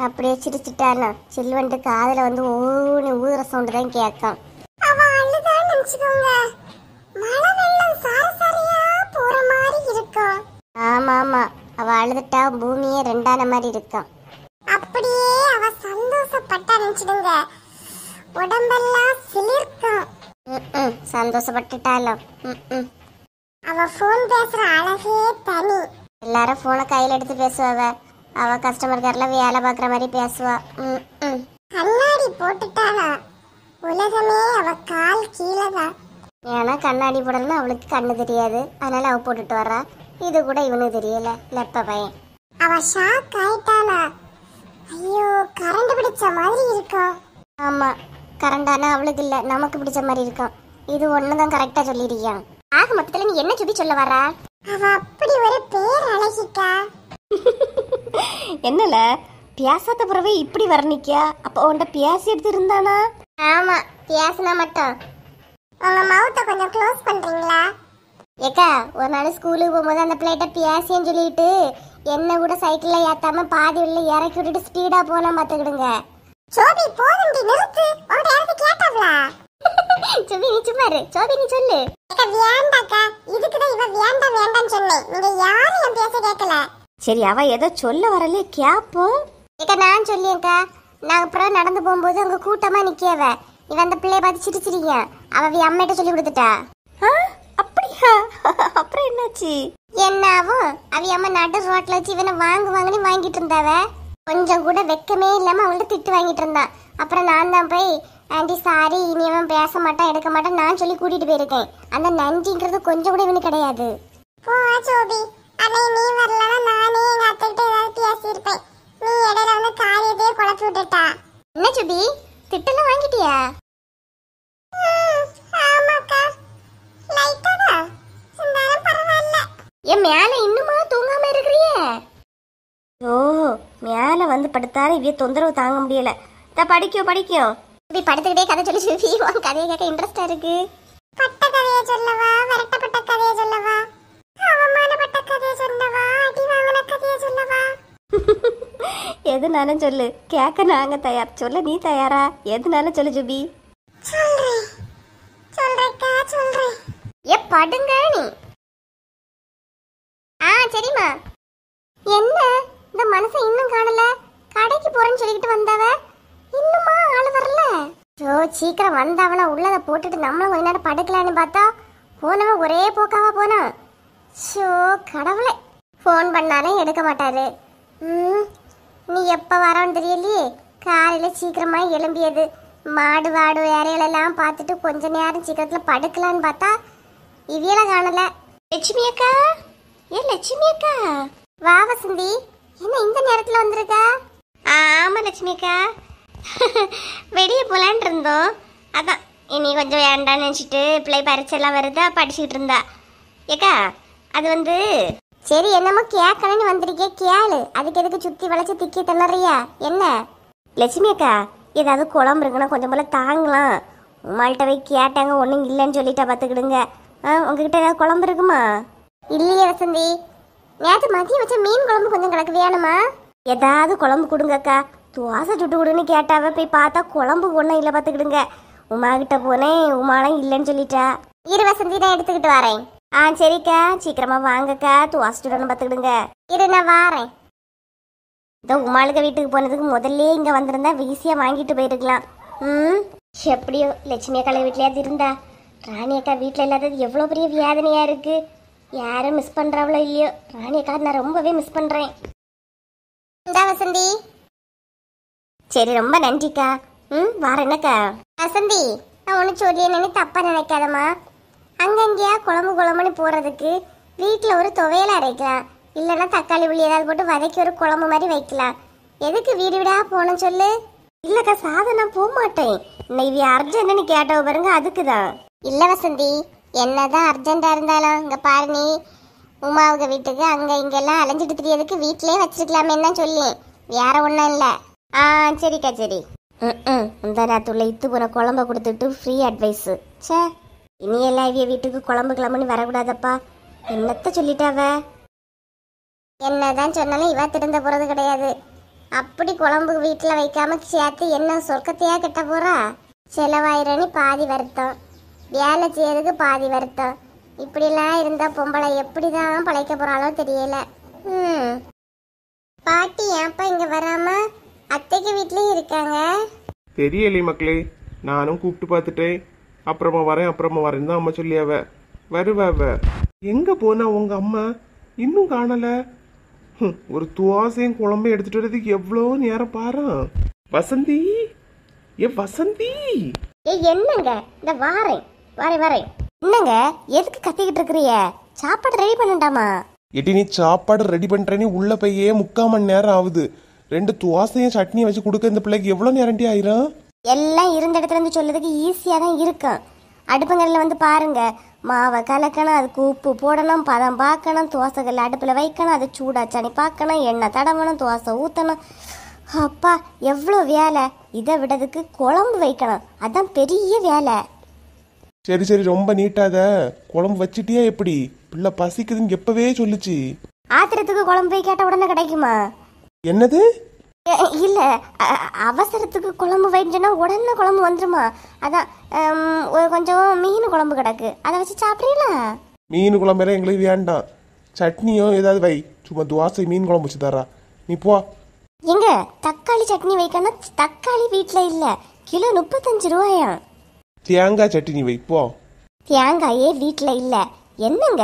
அப்படியே சிரிச்சிட்டானா சில்வண்டு காதுல வந்து ஊனி ஊதுற சவுண்டு தான் கேட்கும். அவ அழுதான்னு நினைச்சுக்கோங்க மழை வெள்ளம் சாரசாரியா போற மாதிரி இருக்கும். ஆமா ஆமா அவ அழுதுட்டா பூமியே ரெண்டான மாதிரி இருக்கும். அப்படியே அவ சந்தோஷப்பட்டா நினைச்சிடுங்க உடம்பெல்லாம் சிலிர்க்கும். சந்தோஷப்பட்டுட்டாலும் அவ போன் பேசுற அழகே தனி. எல்லாரும் போனை கையில எடுத்து பேசுவாவ. அவ கஸ்டமர் கேர்ல வேலை பாக்குற மாதிரி பேசுவா. கண்ணாடி போட்டுட்டாளா உலகமே அவ கால் கீழதான். ஏன்னா கண்ணாடி போடணும்னு அவளுக்கு கண்ணு தெரியாது. அதனால அவ போட்டுட்டு வர்றா. இது கூட இவனுக்கு தெரியல. லெப்ப பையன். அவ ஷாக் ஆயிட்டாளா? ஐயோ கரண்ட் பிடிச்ச மாதிரி இருக்கும். ஆமா கரண்டானா அவளுக்கு இல்ல நமக்கு பிடிச்ச மாதிரி இருக்கும். இது ஒண்ணுதான் கரெக்டா சொல்லிருக்கியா? ஆக மொத்தத்துல நீ என்ன சுத்தி சொல்ல வரா? அவ அப்படி ஒரு பேர் அழகிக்கா. என்னல பியாசாத புறவே இப்படி வர்ணிக்கா? அப்ப உன்ட பியாசி எடுத்து இருந்தானா? ஆமா பியாசனா மட்டும். உங்க மவுத்த கொஞ்சம் க்ளோஸ் பண்றீங்களா? ஏக்கா ஒரு நாள் ஸ்கூலுக்கு போகும்போது அந்த பிள்ளைகிட்ட பியாசின்னு சொல்லிட்டு என்ன கூட சைக்கிள்ல ஏத்தாம பாதி உள்ள இறக்கி விட்டுட்டு ஸ்பீடா போனா பாத்துக்கிடுங்க. சோபி போதுண்டி நிறுத்து. உன்ட யாருக்கு கேட்டாவளா? சுபி நீ சும்மா இரு. சோபி நீ சொல்லு. ஏக்கா வேண்டாக்கா. இதுக்குதான் இவ வேண்டாம் வேண்டாம்னு சொன்னேன். நீங்க யாரும் என் பேச கேட்கல. சரி அவ ஏதோ சொல்ல வரலே கேப்போம். ஏக்கா நான் சொல்லியேக்கா. நான் அப்புறம் நடந்து போகும்போது அங்க கூட்டமா நிக்கவ இவன் அந்த பிள்ளைய பார்த்து சிரிச்சிருக்க. அவ அம்மையிட்ட சொல்லி கொடுத்துட்டா. அப்படியா? அப்புறம் என்னாச்சு? என்னாவும் அவ அம்மா நடு ரோட்ல வச்சு இவனை வாங்குவாங்கன்னு வாங்கிட்டு இருந்தாவ. கொஞ்சம் கூட வெக்கமே இல்லாம அவங்கள்ட்ட திட்டு வாங்கிட்டு இருந்தான். அப்புறம் நான் தான் போய் ஆண்டி சாரி இனி அவன் பேச மாட்டான் எடுக்க மாட்டான் நான் சொல்லி கூட்டிட்டு போயிருக்கேன். அந்த நன்றிங்கிறது கொஞ்சம் கூட இவனுக்கு கிடையாது. போ சோபி. அன்னை நீ வரலன்னா நானே எங்க அத்தைகிட்ட ஏதாவது பேசியிருப்பேன். நீ இடையில வந்து காரியத்தையே குழப்பி விட்டுட்டா. என்ன சுபி திட்டெல்லாம் வாங்கிட்டியா? ஆமாக்கா லைட்டா தான். இருந்தாலும் பரவாயில்ல. என் மேல இன்னுமா தூங்காம இருக்கிறியே? ஓ மேல வந்து படுத்தாலும் இவ்விய தொந்தரவு தாங்க முடியல. படிக்கும் இப்படி படுத்துக்கிட்டே கதை சொல்லி சுபி உன் கதையை கேட்க இன்ட்ரெஸ்டா இருக்கு. பட்ட கதையை சொல்லவா? விரட்டப்பட்ட கதையை சொல்லவா? அவமானப்பட்ட கதையை சொல்லவா? அடி வாங்கின கதையை சொல்லவா? எதுனாலும் சொல்லு. கேட்க நாங்க தயார். சொல்ல நீ தயாரா? எதுனாலும் சொல்லு சுபி. சொல்றேன். எப்ப படுங்க நீ. சரிம்மா. என்ன இந்த மனுஷன் இன்னும் காணல? கடைக்கு போறேன்னு சொல்லிக்கிட்டு வந்தவ இன்னுமா ஆளு வரல? சீக்கிரம் வந்தவள உள்ளத போட்டுட்டு நம்மளும் கொஞ்ச நேரம் படுக்கலான்னு பார்த்தா போனவன் ஒரே போக்காவா போனா. கடவுளே, ஃபோன் பண்ணாலும் எடுக்க மாட்டாரு. நீ எப்ப வரன்னு தெரியலையே. காலையில சீக்கிரமா எழும்பியது, மாடு வாடு வேறையிலெல்லாம் பார்த்துட்டு கொஞ்ச நேரம் சீக்கிரத்துல படுக்கலான்னு பார்த்தா இவியல காணல. லட்சுமி அக்கா, லட்சுமி அக்கா வா. வசந்தி, என்ன இந்த நேரத்துல வந்திருக்கா? ஆமா லட்சுமி அக்கா, வெளியே போலான் இருந்தோம். அதான் இனி கொஞ்சம் வேண்டான்னு நினச்சிட்டு பிள்ளை பரிச்செல்லாம் வருதா, படிச்சுக்கிட்டு இருந்தா. ஏக்கா அது வந்து சரி, என்னமோ கேட்கணும்னு வந்திருக்கே, கேளு. அதுக்கு எதுக்கு சுத்தி வளைச்சு திக்கி திணறியா என்ன? லட்சுமி அக்கா, ஏதாவது குழம்பு இருக்குன்னா கொஞ்சம் போல தாங்கலாம். உமாள்கிட்ட போய் கேட்டாங்க, ஒன்றும் இல்லைன்னு சொல்லிட்டா பார்த்துக்கிடுங்க. உங்ககிட்ட ஏதாவது குழம்பு இருக்குமா? இல்லையே வசந்தி, நேற்று மதியம் வச்ச மீன் குழம்பு கொஞ்சம் கிடக்கு, வேணுமா? ஏதாவது குழம்பு கொடுங்கக்கா. தோசை சுட்டு கொடுன்னு கேட்டாவ, போய் பார்த்தா குழம்பு ஒன்றும் இல்லை பார்த்துக்கிடுங்க. உமா கிட்ட போனேன், உமாலாம் இல்லைன்னு சொல்லிட்டா. இரு வசந்தி, நான் எடுத்துக்கிட்டு வரேன். சரிக்கா, சீக்கிரமா வாங்கக்கா, தோசை சுடணும் பார்த்துக்கிடுங்க. இரு நான் வாரேன். இதோ உமாளுக்கு வீட்டுக்கு போனதுக்கு முதல்ல இங்கே வந்திருந்தா ஈஸியாக வாங்கிட்டு போயிருக்கலாம். எப்படியோ லட்சுமி அக்கா வீட்லையாவது இருந்தா. ராணி அக்கா வீட்டில் இல்லாதது எவ்வளோ பெரிய வேதனையா இருக்கு. யாரும் மிஸ் பண்றாவளோ இல்லையோ, ராணி அக்கா நான் ரொம்பவே மிஸ் பண்றேன். வசந்தி, சரி ரொம்ப நன்றிக்கா. வாரேனக்கா. வசந்தி, நான் ஒன்று சொல்லி என்னன்னு தப்பா நினைக்காதம்மா. அங்கங்கேயா குழம்பு குழம்புன்னு போறதுக்கு வீட்டில் ஒரு துவையல் அரைக்கலாம், இல்லைன்னா தக்காளி உள்ளி ஏதாவது போட்டு வதக்கி ஒரு குழம்பு மாதிரி வைக்கலாம். எதுக்கு வீடு வீடா போன சொல்லு? இல்லக்கா, சாதம் நான் போக மாட்டேன். இன்னைக்கு அர்ஜென்ட்னு கேட்டவ பாருங்க, அதுக்குதான். இல்ல வசந்தி, என்னதான் அர்ஜென்டா இருந்தாலும் இங்க பாரு, நீ உமாவுங்க வீட்டுக்கு அங்க இங்கெல்லாம் அலைஞ்சிட்டு தெரியறதுக்கு வீட்டிலே வச்சிருக்கலாமே தான் சொல்லி, வேற ஒன்றும் இல்லை. சரிக்கா சரி. இந்த நேரத்துள்ள இத்து போன குழம்ப கொடுத்துட்டு ஃப்ரீ அட்வைஸ். சே, இனியெல்லாம் இவிய வீட்டுக்கு குழம்பு கிளம்புன்னு வரக்கூடாதப்பா. என்னத்த சொல்லிட்டாவ? என்னதான் சொன்னாலும் இவ திருந்த போறது கிடையாது. அப்படி குழம்பு வீட்டில் வைக்காம சேர்த்து என்ன சொர்க்கத்தையா கிட்ட போறா? செலவாயிரன்னு பாதி வருத்தம், வேலை செய்யறதுக்கு பாதி வருத்தம். இப்படிலாம் இருந்தா பொம்பளை எப்படிதான் பழைக்க போறாளோ தெரியல. பாட்டி ஏன்ப்பா இங்க வராம அத்தைக்கு வீட்லயும் இருக்காங்க? தெரியலை மக்களே, நானும் கூப்பிட்டு பார்த்துட்டேன். அப்புறமா வரேன் தான் அம்மா சொல்லியாவ. வருவாவ. எங்க போனா உங்க அம்மா? இன்னும் காணல. ஒரு துவாசையும் குழம்பு எடுத்துட்டு வரதுக்கு எவ்வளோ நேரம் பாரு. வசந்தி, வசந்தி, என்னங்க இந்த வாரேன். என்னங்க எதுக்கு கத்திக்கிட்டு இருக்கிறிய? சாப்பாடு ரெடி பண்ணண்டாமா? எட்டி, நீ சாப்பாடு ரெடி பண்றேன்னு உள்ள போயே 3/4 மணி நேரம் ஆகுது. 2 துவாசையும் சட்னியை வச்சு கொடுக்க இந்த பிள்ளைக்கு எவ்வளவு நேரண்டி ஆயிரும்? எல்லாம் இருந்த இடத்துல இருந்து சொல்றதுக்கு ஈஸியா தான் இருக்கும். அடுப்புங்கல்ல வந்து பாருங்க, மாவை கலக்கணும், அதுக்கு உப்பு போடணும், பதம் பார்க்கணும், தோசைகள் அடுப்புல வைக்கணும், அது சூடாச்சானி பார்க்கணும், எண்ணெய் தடவணும், தோசை ஊத்தணும். அப்பா எவ்வளோ வேலை. இதை விடதுக்கு குழம்பு வைக்கணும், அதான் பெரிய வேலை. சரி ரொம்ப நீட்டாத. குழம்பு வச்சிட்டியா? எப்படி பிள்ளை பசிக்குதுன்னு எப்பவே சொல்லுச்சு. ஆத்திரத்துக்கு குழம்பு போய் கேட்ட உடனே கிடைக்குமா? என்னது? இல்ல, அவசரத்துக்கு குழம்பு வைச்சோன்னா உடனே குழம்பு வந்துருமா? அதான் கொஞ்சம் மீன் குழம்பு கிடக்கு, அதை வச்சு சாப்பிட்றீங்களா? மீன் குழம்பெல்லாம் எங்களுக்கு வேண்டாம். சட்னியோ ஏதாவது வை. சும்மா துவாசை மீன் குழம்பு வச்சு தரா. நீ போ. எங்க தக்காளி சட்னி வைக்கணும், தக்காளி வீட்டுல இல்ல, கிலோ 35 ரூபாயா. தேங்காய் சட்னி வை போ. தேங்காயே வீட்டுல இல்ல. என்னங்க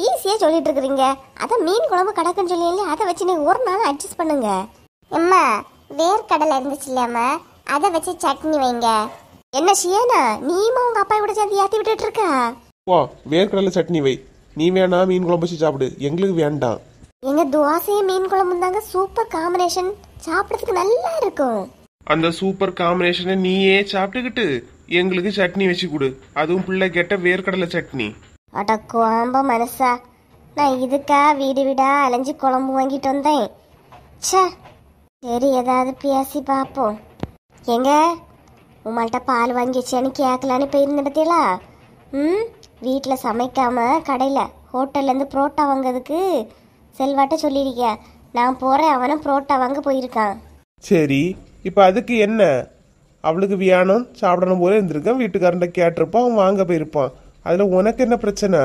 ஈஸியா சொல்லிட்டு இருக்கிறீங்க? அதான் மீன் குழம்பு கிடக்குன்னு சொல்லி அதை வச்சு நீங்க ஒரு நாள் அட்ஜஸ்ட் பண்ணுங்க. அம்மா, வேர்க்கடலை இருந்துச்சு இல்லம்மா, அதை வச்சு சட்னி வைங்க. என்ன ஷியானா, நீமா உங்க அப்பா கூட சேர்ந்து ஏத்தி விட்டுட்டு இருக்கா? போ, வேர்க்கடலை சட்னி வை. நீ வேணா மீன் குழம்பு வச்சு சாப்பிடு, எங்களுக்கு வேண்டாம். எங்க தோசையும் மீன் குழம்பு தாங்க சூப்பர் காம்பினேஷன், சாப்பிடறதுக்கு நல்லா இருக்கும். அந்த சூப்பர் காம்பினேஷனை நீயே சாப்பிட்டுக்கிட்டு எங்களுக்கு சட்னி வச்சு கொடு, அதுவும் பிள்ளை கேட்ட வேர்க்கடலை சட்னி. அட கோம்ப மனசா, நான் இதுக்கா வீடு வீடா அலைஞ்சு குழம்பு வாங்கிட்டு வந்தேன். சரி, ஏதாவது பேசி பார்ப்போம். எங்க உமாள்கிட்ட பால் வாங்கி வச்சேன்னு கேட்கலான்னு போயிருந்த பத்தியலா? வீட்டில் சமைக்காம கடையில் ஹோட்டல்லேருந்து புரோட்டா வாங்கிறதுக்கு செல்வாட்ட சொல்லியிருக்கேன். நான் போகிறேன், அவனும் புரோட்டா வாங்க போயிருக்கான். சரி, இப்போ அதுக்கு என்ன? அவளுக்கு வியானம் சாப்பிடணும் போல இருந்திருக்கான், வீட்டுக்காரன்ட்ட கேட்டிருப்பான், அவன் வாங்க போயிருப்பான். அதுல உனக்கு என்ன பிரச்சனை?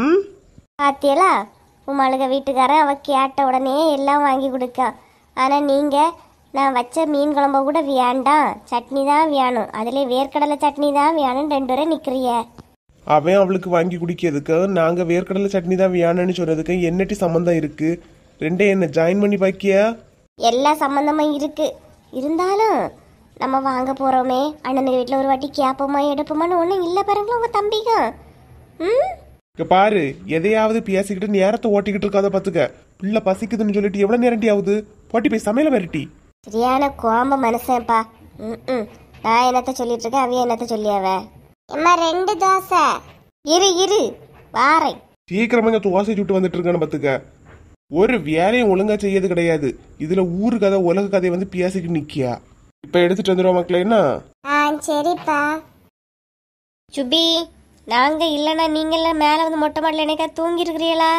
ம், பாத்தியலா உமாளுக வீட்டுக்காரன் அவ கேட்ட உடனே எல்லாம் வாங்கி கொடுக்கா. ஆனா நீங்க நான் வச்ச மீன் குழம்ப கூட வேண்டாம், சட்னி தான் வேணும், அதுல வேர்க்கடலை சட்னி தான் வேணும் 2 பேரை நிக்கிறிய. அவன் அவளுக்கு வாங்கி குடிக்கிறதுக்கு நாங்க வேர்க்கடலை சட்னி தான் வேணும்னு சொன்னதுக்கு என்னட்டி சம்மந்தம் இருக்கு? ரெண்டே என்ன ஜாயின் பண்ணி பாக்கியா? எல்லா சம்பந்தமும் இருக்கு. இருந்தாலும் நம்ம வாங்க போறோமே, அண்ணனுக்கு வீட்டுல ஒரு வாட்டி கேப்போமா எடுப்போமான்னு ஒண்ணும் இல்ல பாருங்களா உங்க தம்பிங்க. ம், இங்க பாரு, எதையாவது பேசிக்கிட்டு நேரத்தை ஓட்டிக்கிட்டு இருக்காத பாத்துக்க. பிள்ளை பசிக்குதுன்னு சொல்லிட்டு எவ்வளவு நேரண்டி ஆகுது? போட்டி போய் சமையல வரட்டி. சரியான கோம்ப மனுஷன்ப்பா. நான் என்னத்த சொல்லிட்டு இருக்கேன், அவைய என்னத்த சொல்லியாவ. அம்மா 2 தோசை. இரு வாரேன். சீக்கிரமா இங்க தோசை சுட்டு வந்துட்டு இருக்கான்னு பாத்துக்க. ஒரு வேலையும் ஒழுங்கா செய்யறது கிடையாது. இதுல ஊரு கதை உலக கதையை வந்து பேசிக்கிட்டு நிக்கியா. இப்ப எடுத்துட்டு வந்துடுவோம் மக்களே. என்ன? சரிப்பா. சுபி, நாங்க இல்லனா நீங்க எல்லாம் மேல வந்து மொட்டை மாடல என்னக்கா தூங்கி இருக்கிறீங்களா?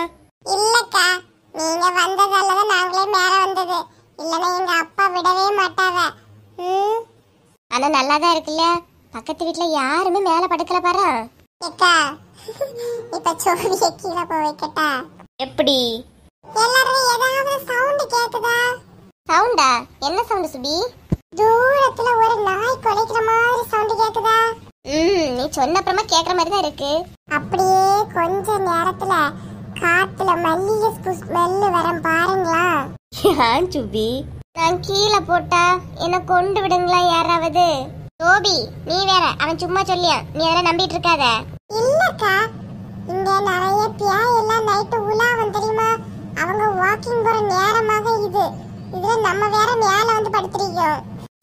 இல்லக்கா, நீங்க வந்ததாலதான் நாங்களே மேல வந்தது. இல்லனா எங்க அப்பா விடவே மாட்டாவ. ஆனா நல்லாதான் இருக்குல்ல, பக்கத்து வீட்டுல யாருமே மேல படுக்கல பாரு. அக்கா, இப்ப சோழிய கீழே போய் வைக்கட்டா? எப்படி எல்லாரும் ஏதாவது சவுண்ட் கேக்குதா? சவுண்டா? என்ன சவுண்ட் சுபி? தூரத்துல ஒரு நாய் குலைக்கிற மாதிரி சவுண்ட் கேக்குதா? நீ சொன்ன அப்புறமா கேக்குற மாதிரி தான் இருக்கு. அப்படியே கொஞ்ச நேரத்துல காத்துல மல்லிகை ஸ்மெல் வரும் பாருங்களா. ஏன் சுபி, நான் கீழே போட்டா என்ன கொண்டு விடுங்களா யாராவது? சோபி, நீ வேற, அவன் சும்மா சொல்லியா, நீ அதெல்லாம் நம்பிட்டு இருக்காத. இல்லக்கா, இங்க நிறைய பேய் எல்லாம் நைட்டு உலாவும் தெரியுமா? அவங்க வாக்கிங் போற நேரமாக இது. இதுல நம்ம வேற மேல வந்து படுத்துறீங்க.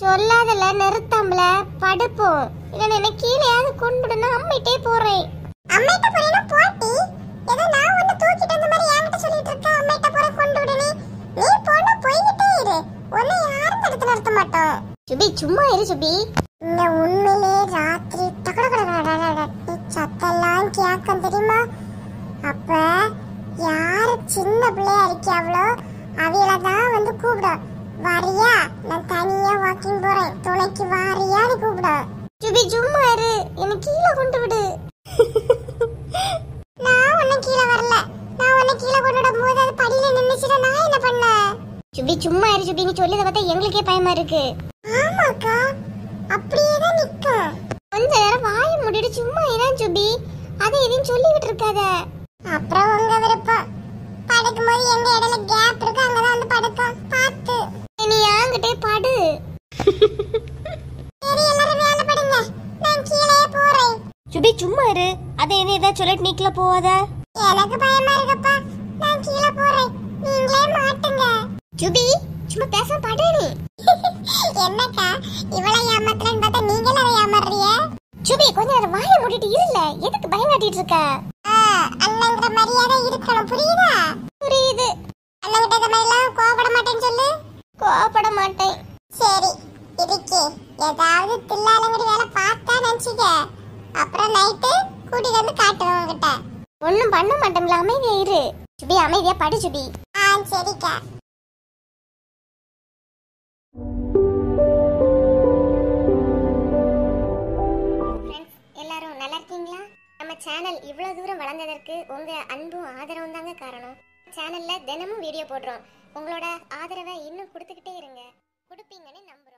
சொல்லாதல நிறுத்தாமல படுப்போம். இல்ல என்ன கீழேயாவது கொண்டு விடணும், அம்மிட்டே போறேன். அம்மைட்ட போறேன்னா போட்டி ஏதோ நான் ஒன்னு தூக்கிட்டு அந்த மாதிரி என்கிட்ட சொல்லிட்டு இருக்க. அம்மைட்ட போற கொண்டு விடுனே, நீ போனா போய்கிட்டே இரு, உன்னை யாரும் தடுத்து நிறுத்த மாட்டோம். சுபி சும்மா இரு சுபி. இந்த உண்மையிலே ராத்திரி டக்கடக்கடக்கடக்கடக்கட சத்தெல்லாம் கேட்கும் தெரியுமா? அப்ப யாரு சின்ன பிள்ளையா இருக்கியாவளோ அவையில தான் வந்து கூப்பிடும். வாரியா, நான் தனியா வாக்கிங் போறேன், துணைக்கு வாரியான்னு கூப்பிடும். சுபி சும்மா இரு, என்ன கீழே கொண்டு விடு. நான் உன்னை கீழே வரல. நான் உன்னை கீழே கொண்டு விடும் போது அது படியில நின்னுச்சுடா, நான் என்ன பண்ண? சுபி சும்மா இரு சுபி, நீ சொல்லியதை பார்த்தா எங்களுக்கே பயமா இருக்கு. ஆமாக்கா, அப்படியே தான் நிக்கும். கொஞ்ச நேரம் வாயை மூடிட்டு சும்மா இரான் சுபி, அதை எதையும் சொல்லிக்கிட்டு இருக்காத. அப்புறம் உங்க விருப்பம். படுக்கும்போது எங்க இடையில கேப் இருக்கு, அங்கதான் வந்து படுக்கும். பார்த்து நீ என்கிட்டே படு. சரி, எல்லாரும் வேலை படுங்க, நான் கீழே போறேன். சுபி சும்மா இரு, அதை என்ன ஏதாவது சொல்லிட்டு நீக்கல போவாத. எனக்கு பயமா இருக்குப்பா, நான் கீழே போறேன், நீங்களே மாட்டுங்க. சுபி சும்மா பேச படு நீ. என்னக்கா இவ்வளவு ஏமாத்தலன்னு பார்த்தா நீங்களும் அதை ஏமாறுறிய? சுபி கொஞ்ச நேரம் வாயை மூடிட்டு இருல, எதுக்கு பயம் காட்டிட்டு இருக்க? அண்ணங்கிற மரியாதை இருக்கணும், புரியுதா? புரியுது. அண்ணங்கிட்ட இந்த மாதிரி எல்லாம் கோவப்பட மாட்டேன்னு சொல்லு. கோபப்பட மாட்டேன். சரி, இதுக்கு ஏதாவது தில்லாலங்கடி வேலை பார்த்தா நினைச்சுக்க, அப்புறம் நைட்டு கூட்டிட்டு வந்து காட்டுவேன் உங்ககிட்ட. ஒன்னும் பண்ண மாட்டோம்ல, அமைதியா இரு சுபி, அமைதியா படு சுபி. சரிக்கா. எல்லாரும் நல்லா இருக்கீங்களா? நம்ம சேனல் இவ்வளவு தூரம் வளர்ந்ததற்கு உங்க அன்பும் ஆதரவும் தாங்க காரணம். சேனல்ல தினமும் வீடியோ போடுறோம். உங்களோட ஆதரவை இன்னும் கொடுத்துக்கிட்டே இருங்க. கொடுப்பீங்கன்னு நம்புறோம்.